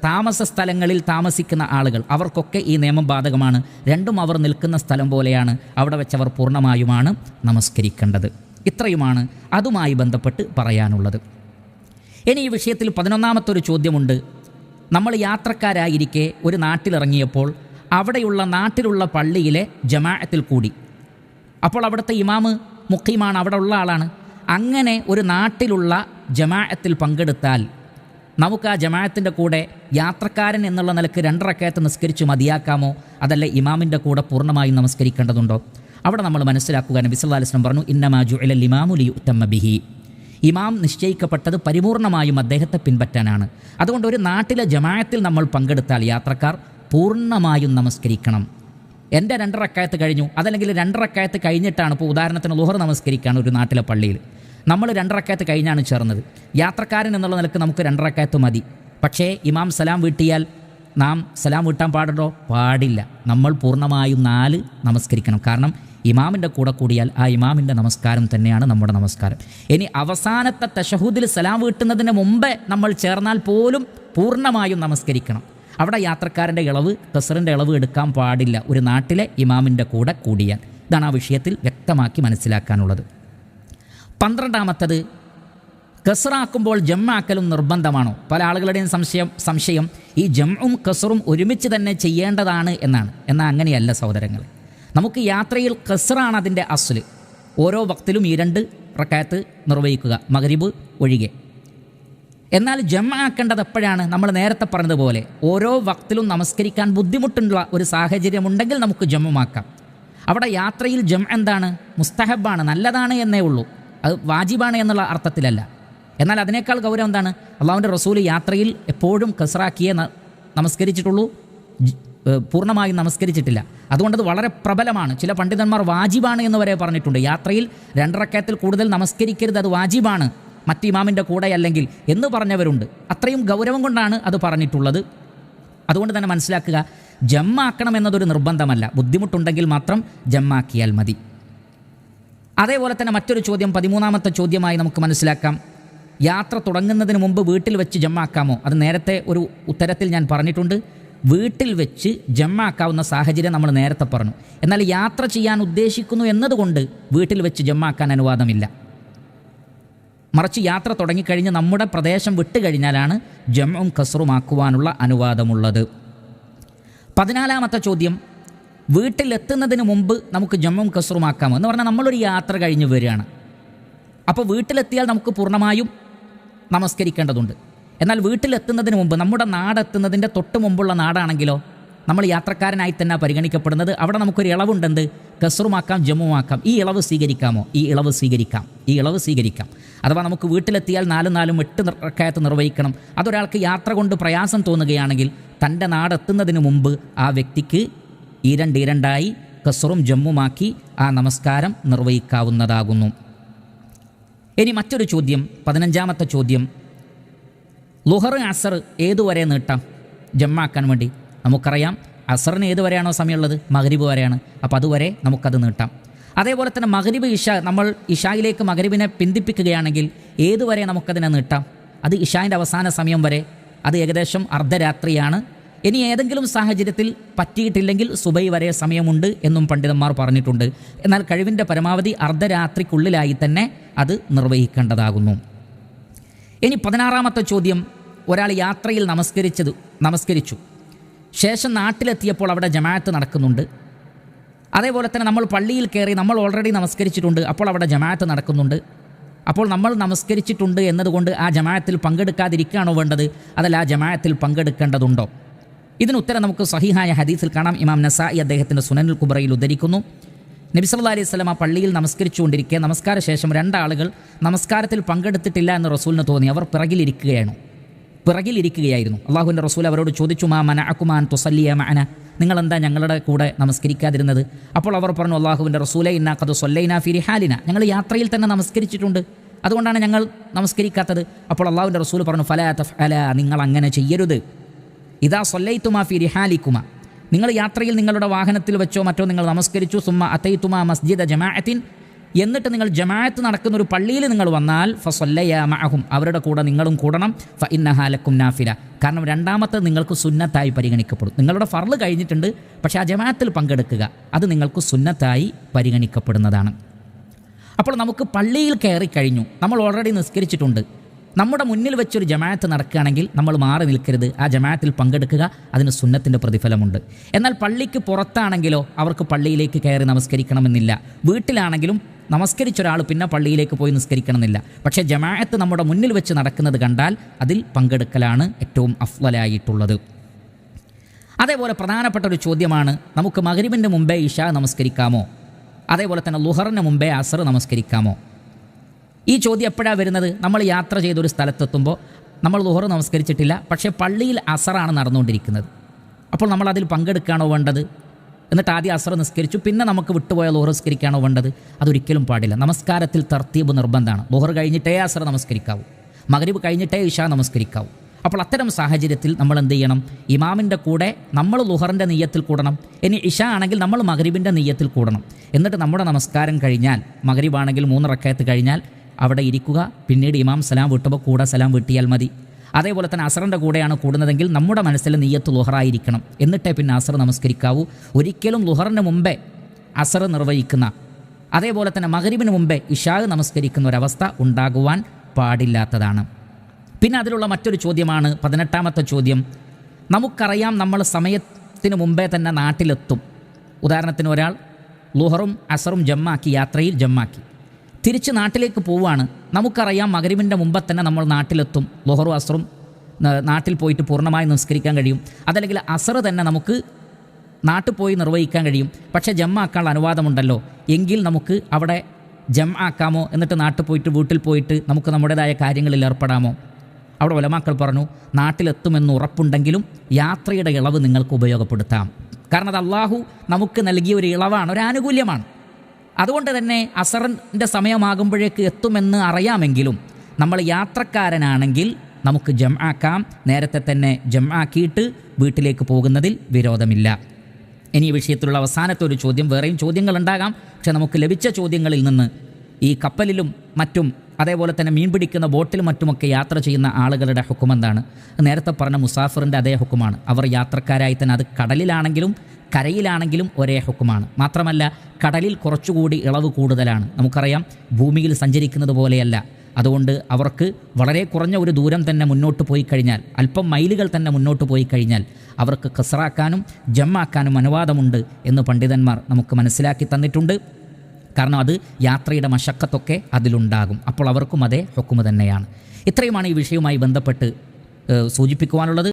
താമസ സ്ഥലങ്ങളിൽ താമസിക്കുന്ന ആളുകൾ, അവർക്കൊക്കെ ഈ നിയമം ബാധകമാണ്. രണ്ടും അവർ നിൽക്കുന്ന സ്ഥലം പോലെയാണ്. അവിടെ വെച്ചവർ പൂർണ്ണമായുമാണ് നമസ്കരിക്കേണ്ടത്. ഇത്രയുമാണ് അതുമായി ബന്ധപ്പെട്ട് പറയാനുള്ളത്. ഇനി ഈ വിഷയത്തിൽ 11ാമത്തെ ഒരു ചോദ്യമുണ്ട്. നമ്മൾ യാത്രക്കാരായിരിക്കെ ഒരു നാട്ടിലിറങ്ങിയപ്പോൾ അവിടെയുള്ള നാട്ടിലുള്ള പള്ളിയിലെ ജമാഅത്തിൽ കൂടി. അപ്പോൾ അവിടുത്തെ ഇമാമ് മുഖീമാണ്, അവിടെ ഉള്ള ആളാണ്. അങ്ങനെ ഒരു നാട്ടിലുള്ള ജമാഅത്തിൽ പങ്കെടുത്താൽ നമുക്ക് ആ ജമാഅത്തിൻ്റെ കൂടെ യാത്രക്കാരൻ എന്നുള്ള നിലക്ക് 2 റക്അത്ത് നിസ്കരിച്ച് മതിയാക്കാമോ, അതല്ല ഇമാമിൻ്റെ കൂടെ പൂർണ്ണമായും നമസ്കരിക്കേണ്ടതുണ്ടോ? അവിടെ നമ്മൾ മനസ്സിലാക്കുക, നബി സല്ലല്ലാഹു അലൈഹി വസല്ലം പറഞ്ഞു, ഇന്നമാ ജുഇലൽ ഇമാമു ലിയുത്തമ്മ ബിഹി. ഇമാം നിശ്ചയിക്കപ്പെട്ടത് പരിപൂർണമായും അദ്ദേഹത്തെ പിൻപറ്റാനാണ്. അതുകൊണ്ട് ഒരു നാട്ടിലെ ജമാഅത്തിൽ നമ്മൾ പങ്കെടുത്താൽ യാത്രക്കാർ പൂർണ്ണമായും നമസ്കരിക്കണം. എൻ്റെ 2 റക്അത്ത് കഴിഞ്ഞു, അതല്ലെങ്കിൽ 2 റക്അത്ത് കഴിഞ്ഞിട്ടാണ്, ഇപ്പോൾ ഉദാഹരണത്തിന് ളുഹർ നമസ്കരിക്കുകയാണ് ഒരു നാട്ടിലെ പള്ളിയിൽ. നമ്മൾ 2 റക്അത്ത് കഴിഞ്ഞാണ് ചേർന്നത്. യാത്രക്കാരൻ എന്നുള്ള നിലക്ക് നമുക്ക് 2 റക്അത്ത് മതി. പക്ഷേ ഇമാം സലാം വീട്ടിയാൽ നാം സലാം വീട്ടാൻ പാടുണ്ടോ? പാടില്ല. നമ്മൾ പൂർണ്ണമായും 4 നമസ്കരിക്കണം. കാരണം ഇമാമിൻ്റെ കൂടെ കൂടിയാൽ ആ ഇമാമിൻ്റെ നമസ്കാരം തന്നെയാണ് നമ്മുടെ നമസ്കാരം. ഇനി അവസാനത്തെ തശഹൂദിൽ സലാം വീട്ടുന്നതിന് മുമ്പേ നമ്മൾ ചേർന്നാൽ പോലും പൂർണ്ണമായും നമസ്കരിക്കണം. അവിടെ യാത്രക്കാരൻ്റെ ഇളവ്, ഖസ്റിൻ്റെ ഇളവ് എടുക്കാൻ പാടില്ല, ഒരു നാട്ടിലെ ഇമാമിൻ്റെ കൂടെ കൂടിയാൽ. ഇതാണ് ആ വിഷയത്തിൽ വ്യക്തമാക്കി മനസ്സിലാക്കാനുള്ളത്. 12ാമത്തത്, ഖസ്റാക്കുമ്പോൾ ജമ്മാക്കലും നിർബന്ധമാണോ? പല ആളുകളുടെയും സംശയം ഈ ജംഉം ഖസ്റും ഒരുമിച്ച് തന്നെ ചെയ്യേണ്ടതാണ് എന്നാണ്. എന്നാൽ അങ്ങനെയല്ല സഹോദരങ്ങൾ. നമുക്ക് യാത്രയിൽ ഖസ്റാണ് അതിൻ്റെ അസ്ല്. ഓരോ വക്തിലും ഈ 2 റക്അത്ത് നിർവഹിക്കുക, മഗ്രിബ് ഒഴികെ. എന്നാൽ ജംആക്കേണ്ടത് എപ്പോഴാണ്? നമ്മൾ നേരത്തെ പറഞ്ഞതുപോലെ ഓരോ വക്തിലും നമസ്കരിക്കാൻ ബുദ്ധിമുട്ടുള്ള ഒരു സാഹചര്യമുണ്ടെങ്കിൽ നമുക്ക് ജമ്മുമാക്കാം. അവിടെ യാത്രയിൽ ജം എന്താണ്? മുസ്തഹബാണ്, നല്ലതാണ് എന്നേ ഉള്ളൂ. അത് വാജിബാണ് എന്നുള്ള അർത്ഥത്തിലല്ല. എന്നാൽ അതിനേക്കാൾ ഗൗരവം എന്താണ്? അള്ളാഹുവിൻ്റെ റസൂൽ യാത്രയിൽ എപ്പോഴും ഖസ്റാക്കിയേ നമസ്കരിച്ചിട്ടുള്ളൂ, പൂർണ്ണമായും നമസ്കരിച്ചിട്ടില്ല. അതുകൊണ്ടത് വളരെ പ്രബലമാണ്. ചില പണ്ഡിതന്മാർ വാജിബാണ് എന്ന് വരെ പറഞ്ഞിട്ടുണ്ട്. യാത്രയിൽ 2 റക്അത്തിൽ കൂടുതൽ നമസ്കരിക്കരുത്, അത് വാജിബാണ്, മറ്റ് ഇമാമിൻ്റെ കൂടെ അല്ലെങ്കിൽ എന്ന് പറഞ്ഞവരുണ്ട്. അത്രയും ഗൗരവം കൊണ്ടാണ് അത് പറഞ്ഞിട്ടുള്ളത്. അതുകൊണ്ട് തന്നെ മനസ്സിലാക്കുക, ജമ്മാക്കണം എന്നതൊരു നിർബന്ധമല്ല. ബുദ്ധിമുട്ടുണ്ടെങ്കിൽ മാത്രം ജമ്മാക്കിയാൽ മതി. അതേപോലെ തന്നെ മറ്റൊരു ചോദ്യം, 13ാമത്തെ ചോദ്യമായി നമുക്ക് മനസ്സിലാക്കാം, യാത്ര തുടങ്ങുന്നതിന് മുമ്പ് വീട്ടിൽ വെച്ച് ജമ്മാക്കാമോ? അത് നേരത്തെ ഒരു ഉത്തരത്തിൽ ഞാൻ പറഞ്ഞിട്ടുണ്ട്. വീട്ടിൽ വെച്ച് ജമ്മാക്കാവുന്ന സാഹചര്യം നമ്മൾ നേരത്തെ പറഞ്ഞു. എന്നാൽ യാത്ര ചെയ്യാൻ ഉദ്ദേശിക്കുന്നു എന്നതുകൊണ്ട് വീട്ടിൽ വെച്ച് ജമ്മാക്കാൻ അനുവാദമില്ല. മറിച്ച് യാത്ര തുടങ്ങിക്കഴിഞ്ഞ് നമ്മുടെ പ്രദേശം വിട്ടുകഴിഞ്ഞാലാണ് ജംഉം ഖസ്റുമാക്കുവാനുള്ള അനുവാദമുള്ളത്. 14ാമത്തെ ചോദ്യം, വീട്ടിലെത്തുന്നതിന് മുമ്പ് നമുക്ക് ജംഉം ഖസ്റുമാക്കാമോ എന്ന് പറഞ്ഞാൽ നമ്മളൊരു യാത്ര കഴിഞ്ഞ് വരികയാണ്. അപ്പോൾ വീട്ടിലെത്തിയാൽ നമുക്ക് പൂർണ്ണമായും നമസ്കരിക്കേണ്ടതുണ്ട്. എന്നാൽ വീട്ടിലെത്തുന്നതിന് മുമ്പ്, നമ്മുടെ നാടെത്തുന്നതിൻ്റെ തൊട്ട് മുമ്പുള്ള നാടാണെങ്കിലോ നമ്മൾ യാത്രക്കാരനായി തന്നെ പരിഗണിക്കപ്പെടുന്നത്. അവിടെ നമുക്കൊരു ഇളവുണ്ടെന്ത്? ഖസ്റുമാക്കാം, ജമ്മുമാക്കാം. ഈ ഇളവ് സ്വീകരിക്കാമോ? ഈ ഇളവ് സ്വീകരിക്കാം. അഥവാ നമുക്ക് വീട്ടിലെത്തിയാൽ 4 8 റക്അത്ത് നിർവഹിക്കണം. അതൊരാൾക്ക് യാത്ര കൊണ്ട് പ്രയാസം തോന്നുകയാണെങ്കിൽ തൻ്റെ നാടെത്തുന്നതിന് മുമ്പ് ആ വ്യക്തിക്ക് 2 ഖസ്റും ജമ്മുമാക്കി ആ നമസ്കാരം നിർവഹിക്കാവുന്നതാകുന്നു. ഇനി മറ്റൊരു ചോദ്യം, 15ാമത്തെ ചോദ്യം, ളുഹർ അസർ ഏതുവരെ നീട്ടാം ജമ്മാക്കാൻ വേണ്ടി? നമുക്കറിയാം അസറിന് ഏതുവരെയാണോ സമയമുള്ളത്? മഗ്രിബ് വരെയാണ്. അപ്പോൾ അതുവരെ നമുക്കത് നീട്ടാം. അതേപോലെ തന്നെ മഗ്രിബ് ഇഷ, നമ്മൾ ഇഷായിലേക്ക് മഗ്രിബിനെ പിന്തിപ്പിക്കുകയാണെങ്കിൽ ഏതുവരെ നമുക്കതിനെ നീട്ടാം? അത് ഇഷാൻ്റെ അവസാന സമയം വരെ, അത് ഏകദേശം അർദ്ധരാത്രിയാണ്. ഇനി ഏതെങ്കിലും സാഹചര്യത്തിൽ പറ്റിയിട്ടില്ലെങ്കിൽ സുബൈ വരെ സമയമുണ്ട് എന്നും പണ്ഡിതന്മാർ പറഞ്ഞിട്ടുണ്ട്. എന്നാൽ കഴിവിൻ്റെ പരമാവധി അർദ്ധരാത്രിക്കുള്ളിലായി തന്നെ അത് നിർവഹിക്കേണ്ടതാകുന്നു. ഇനി 16ാമത്തെ ചോദ്യം, ഒരാൾ യാത്രയിൽ നമസ്കരിച്ചു, ശേഷം നാട്ടിലെത്തിയപ്പോൾ അവിടെ ജമാഅത്ത് നടക്കുന്നുണ്ട്. അതേപോലെ തന്നെ നമ്മൾ പള്ളിയിൽ കയറി, നമ്മൾ ഓൾറെഡി നമസ്കരിച്ചിട്ടുണ്ട്, അപ്പോൾ അവിടെ ജമാഅത്ത് നടക്കുന്നുണ്ട്. അപ്പോൾ നമ്മൾ നമസ്കരിച്ചിട്ടുണ്ട് എന്നതുകൊണ്ട് ആ ജമാഅത്തിൽ പങ്കെടുക്കാതിരിക്കുകയാണോ വേണ്ടത്? അതല്ല, ആ ജമാഅത്തിൽ പങ്കെടുക്കേണ്ടതുണ്ടോ? ഇതിനുത്തരം നമുക്ക് സഹീഹായ ഹദീസിൽ കാണാം. ഇമാം നസായി അദ്ദേഹത്തിൻ്റെ സുനനുൽ കുബ്രയിൽ ഉദ്ധരിക്കുന്നു. നബി സല്ലല്ലാഹു അലൈഹി വസല്ലം പള്ളിയിൽ നമസ്കരിച്ചുകൊണ്ടിരിക്കെ നമസ്കാര ശേഷം 2 ആളുകൾ നമസ്കാരത്തിൽ പങ്കെടുത്തിട്ടില്ല എന്ന് റസൂലിന് തോന്നി. അവർ പിറകിലിരിക്കുകയായിരുന്നു. അള്ളാഹുവിൻ്റെ റസൂൽ അവരോട് ചോദിച്ചു, മാ മനഅകുമാ അൻ തുസല്ലിയ മഅന, നിങ്ങളെന്താ ഞങ്ങളുടെ കൂടെ നമസ്കരിക്കാതിരുന്നത്? അപ്പോൾ അവർ പറഞ്ഞു, അള്ളാഹുവിൻ്റെ റസൂലേ, ഇന്നാ ഖദ് സ്വല്ലൈനാ ഫി റിഹാലിന, ഞങ്ങൾ യാത്രയിൽ തന്നെ നമസ്കരിച്ചിട്ടുണ്ട്, അതുകൊണ്ടാണ് ഞങ്ങൾ നമസ്കരിക്കാത്തത്. അപ്പോൾ അള്ളാഹുവിൻ്റെ റസൂൽ പറഞ്ഞു, ഫലാ തഫ്അല, നിങ്ങൾ അങ്ങനെ ചെയ്യരുത്. ഇദാ സ്വല്ലൈതുമാ ഫി റിഹാലികുമാ, നിങ്ങൾ യാത്രയിൽ നിങ്ങളുടെ വാഹനത്തിൽ വെച്ചോ മറ്റോ നിങ്ങൾ നമസ്കരിച്ചു, സുമ്മ അതൈതുമാ മസ്ജിദ ജമാഅത്തിൻ, എന്നിട്ട് നിങ്ങൾ ജമാഅത്ത് നടക്കുന്ന ഒരു പള്ളിയിൽ നിങ്ങൾ വന്നാൽ, ഫസല്ലയാ മഅഹും, അവരുടെ കൂടെ നിങ്ങളും കൂടണം. ഫഇന്നഹാ ലക്കും നാഫില, കാരണം രണ്ടാമത്തെ നിങ്ങൾക്ക് സുന്നത്തായി പരിഗണിക്കപ്പെടും. നിങ്ങളുടെ ഫർള് കഴിഞ്ഞിട്ടുണ്ട്, പക്ഷേ ആ ജമാഅത്തിൽ പങ്കെടുക്കുക അത് നിങ്ങൾക്ക് സുന്നത്തായി പരിഗണിക്കപ്പെടുന്നതാണ്. അപ്പോൾ നമുക്ക് പള്ളിയിൽ കയറി കഴിഞ്ഞു, നമ്മൾ ഓൾറെഡി നിസ്കരിച്ചിട്ടുണ്ട്, നമ്മുടെ മുന്നിൽ വെച്ചൊരു ജമാഅത്ത് നടക്കുകയാണെങ്കിൽ നമ്മൾ മാറി നിൽക്കരുത്, ആ ജമാഅത്തിൽ പങ്കെടുക്കുക, അതിന് സുന്നത്തിൻ്റെ പ്രതിഫലമുണ്ട്. എന്നാൽ പള്ളിക്ക് പുറത്താണെങ്കിലോ അവർക്ക് പള്ളിയിലേക്ക് കയറി നമസ്കരിക്കണമെന്നില്ല. വീട്ടിലാണെങ്കിലും നമസ്കരിച്ച ഒരാൾ പിന്നെ പള്ളിയിലേക്ക് പോയി നിസ്കരിക്കണമെന്നില്ല. പക്ഷേ ജമാഅത്ത് നമ്മുടെ മുന്നിൽ വെച്ച് നടക്കുന്നത് കണ്ടാൽ അതിൽ പങ്കെടുക്കലാണ് ഏറ്റവും അഫ്ളലായിട്ടുള്ളത്. അതേപോലെ പ്രധാനപ്പെട്ട ഒരു ചോദ്യമാണ്, നമുക്ക് മഗ്രിബിൻ്റെ മുമ്പേ ഇശാ നമസ്കരിക്കാമോ? അതേപോലെ തന്നെ ളുഹറിന് മുമ്പേ അസർ നമസ്കരിക്കാമോ? ഈ ചോദ്യം എപ്പോഴാണ് വരുന്നത്? നമ്മൾ യാത്ര ചെയ്തൊരു സ്ഥലത്തെത്തുമ്പോൾ നമ്മൾ ളുഹർ നമസ്കരിച്ചിട്ടില്ല, പക്ഷേ പള്ളിയിൽ അസറാണ് നടന്നുകൊണ്ടിരിക്കുന്നത്. അപ്പോൾ നമ്മൾ അതിൽ പങ്കെടുക്കുകയാണോ വേണ്ടത്? എന്നിട്ട് ആദ്യം അസർ നിസ്കരിച്ചു, പിന്നെ നമുക്ക് വിട്ടുപോയ ളുഹർ നിസ്കരിക്കുകയാണോ വേണ്ടത്? അതൊരിക്കലും പാടില്ല. നമസ്കാരത്തിൽ തർത്തീബ് നിർബന്ധമാണ്. ളുഹർ കഴിഞ്ഞിട്ടേ അസർ നമസ്കരിക്കാവൂ, മഗ്രിബ് കഴിഞ്ഞിട്ടേ ഇശാ നമസ്കരിക്കാവൂ. അപ്പോൾ അത്തരം സാഹചര്യത്തിൽ നമ്മൾ എന്ത് ചെയ്യണം? ഇമാമിൻ്റെ കൂടെ നമ്മൾ ളുഹറിൻ്റെ നെയ്യത്തിൽ കൂടണം. ഇനി ഇശാ ആണെങ്കിൽ നമ്മൾ മഗ്രിബിൻ്റെ നെയ്യത്തിൽ കൂടണം. എന്നിട്ട് നമ്മുടെ നമസ്കാരം കഴിഞ്ഞാൽ, മഗ്രിബാണെങ്കിൽ 3 റക്അത്ത് കഴിഞ്ഞാൽ അവിടെ ഇരിക്കുക. പിന്നീട് ഇമാം സലാം വിട്ടുമ്പോൾ കൂടെ സലാം വീട്ടിയാൽ മതി. അതേപോലെ തന്നെ അസറിൻ്റെ കൂടെയാണ് കൂടുന്നതെങ്കിൽ നമ്മുടെ മനസ്സിൽ നിയ്യത്ത് ളുഹറായിരിക്കണം. എന്നിട്ടേ പിന്നെ അസർ നമസ്കരിക്കാവൂ. ഒരിക്കലും ളുഹറിന് മുമ്പേ അസർ നിർവഹിക്കുന്ന, അതേപോലെ തന്നെ മഗ്രിബിന് മുമ്പേ ഇശാ നമസ്കരിക്കുന്ന ഒരവസ്ഥ ഉണ്ടാകുവാൻ പാടില്ലാത്തതാണ്. പിന്നെ അതിലുള്ള മറ്റൊരു ചോദ്യമാണ് 18ാമത്തെ ചോദ്യം. നമുക്കറിയാം നമ്മൾ സമയത്തിന് മുമ്പേ തന്നെ നാട്ടിലെത്തും. ഉദാഹരണത്തിന് ഒരാൾ ളുഹറും അസറും ജമ്മാക്കി, യാത്രയിൽ ജമ്മാക്കി തിരിച്ച് നാട്ടിലേക്ക് പോവുകയാണ്. നമുക്കറിയാം മഗ്രിബിൻ്റെ മുമ്പ് തന്നെ നമ്മൾ നാട്ടിലെത്തും, ളുഹറും അസറും നാട്ടിൽ പോയിട്ട് പൂർണ്ണമായി നിസ്കരിക്കാൻ കഴിയും. അതല്ലെങ്കിൽ അസർ തന്നെ നമുക്ക് നാട്ടിൽ പോയി നിർവഹിക്കാൻ കഴിയും. പക്ഷേ ജമ്മാക്കാനുള്ള അനുവാദമുണ്ടല്ലോ, എങ്കിൽ നമുക്ക് അവിടെ ജമ്മാക്കാമോ? എന്നിട്ട് നാട്ടിൽ പോയിട്ട് വീട്ടിൽ പോയിട്ട് നമുക്ക് നമ്മുടേതായ കാര്യങ്ങളിൽ ഏർപ്പെടാമോ? അവിടെ ഉലമാക്കൾ പറഞ്ഞു, നാട്ടിലെത്തുമെന്ന് ഉറപ്പുണ്ടെങ്കിലും യാത്രയുടെ ഇളവ് നിങ്ങൾക്ക് ഉപയോഗപ്പെടുത്താം. കാരണം അത് അള്ളാഹു നമുക്ക് നൽകിയ ഒരു ഇളവാണ്, ഒരു ആനുകൂല്യമാണ്. അതുകൊണ്ട് തന്നെ അസറിൻ്റെ സമയമാകുമ്പോഴേക്ക് എത്തുമെന്ന് അറിയാമെങ്കിലും നമ്മൾ യാത്രക്കാരനാണെങ്കിൽ നമുക്ക് ജംആക്കാം. നേരത്തെ തന്നെ ജംആക്കിയിട്ട് വീട്ടിലേക്ക് പോകുന്നതിൽ വിരോധമില്ല. ഇനി ഈ വിഷയത്തിലുള്ള അവസാനത്തെ ഒരു ചോദ്യം, വേറെയും ചോദ്യങ്ങളുണ്ടാകാം, പക്ഷെ നമുക്ക് ലഭിച്ച ചോദ്യങ്ങളിൽ നിന്ന് ഈ കപ്പലിലും മറ്റും അതേപോലെ തന്നെ മീൻ പിടിക്കുന്ന ബോട്ടിലും മറ്റുമൊക്കെ യാത്ര ചെയ്യുന്ന ആളുകളുടെ ഹുക്കുമെന്താണ്? നേരത്തെ പറഞ്ഞ മുസാഫിറിൻ്റെ അതേ ഹുക്കുമാണ്. അവർ യാത്രക്കാരായി തന്നെ, അത് കടലിലാണെങ്കിലും കരയിലാണെങ്കിലും ഒരേ ഹുക്കുമാണ്. മാത്രമല്ല കടലിൽ കുറച്ചുകൂടി ഇളവ് കൂടുതലാണ്. നമുക്കറിയാം ഭൂമിയിൽ സഞ്ചരിക്കുന്നത് പോലെയല്ല. അതുകൊണ്ട് അവർക്ക് വളരെ കുറഞ്ഞ ഒരു ദൂരം തന്നെ മുന്നോട്ട് പോയി കഴിഞ്ഞാൽ, അല്പം മൈലുകൾ തന്നെ മുന്നോട്ട് പോയി കഴിഞ്ഞാൽ അവർക്ക് ഖസ്റാക്കാനും ജമ്മാക്കാനും അനുവാദമുണ്ട് എന്ന് പണ്ഡിതന്മാർ നമുക്ക് മനസ്സിലാക്കി തന്നിട്ടുണ്ട്. കാരണം അത് യാത്രയുടെ മശക്കത്തൊക്കെ അതിലുണ്ടാകും. അപ്പോൾ അവർക്കും അതേ ഹുക്കുമ് തന്നെയാണ്. ഇത്രയുമാണ് ഈ വിഷയവുമായി ബന്ധപ്പെട്ട് സൂചിപ്പിക്കുവാനുള്ളത്.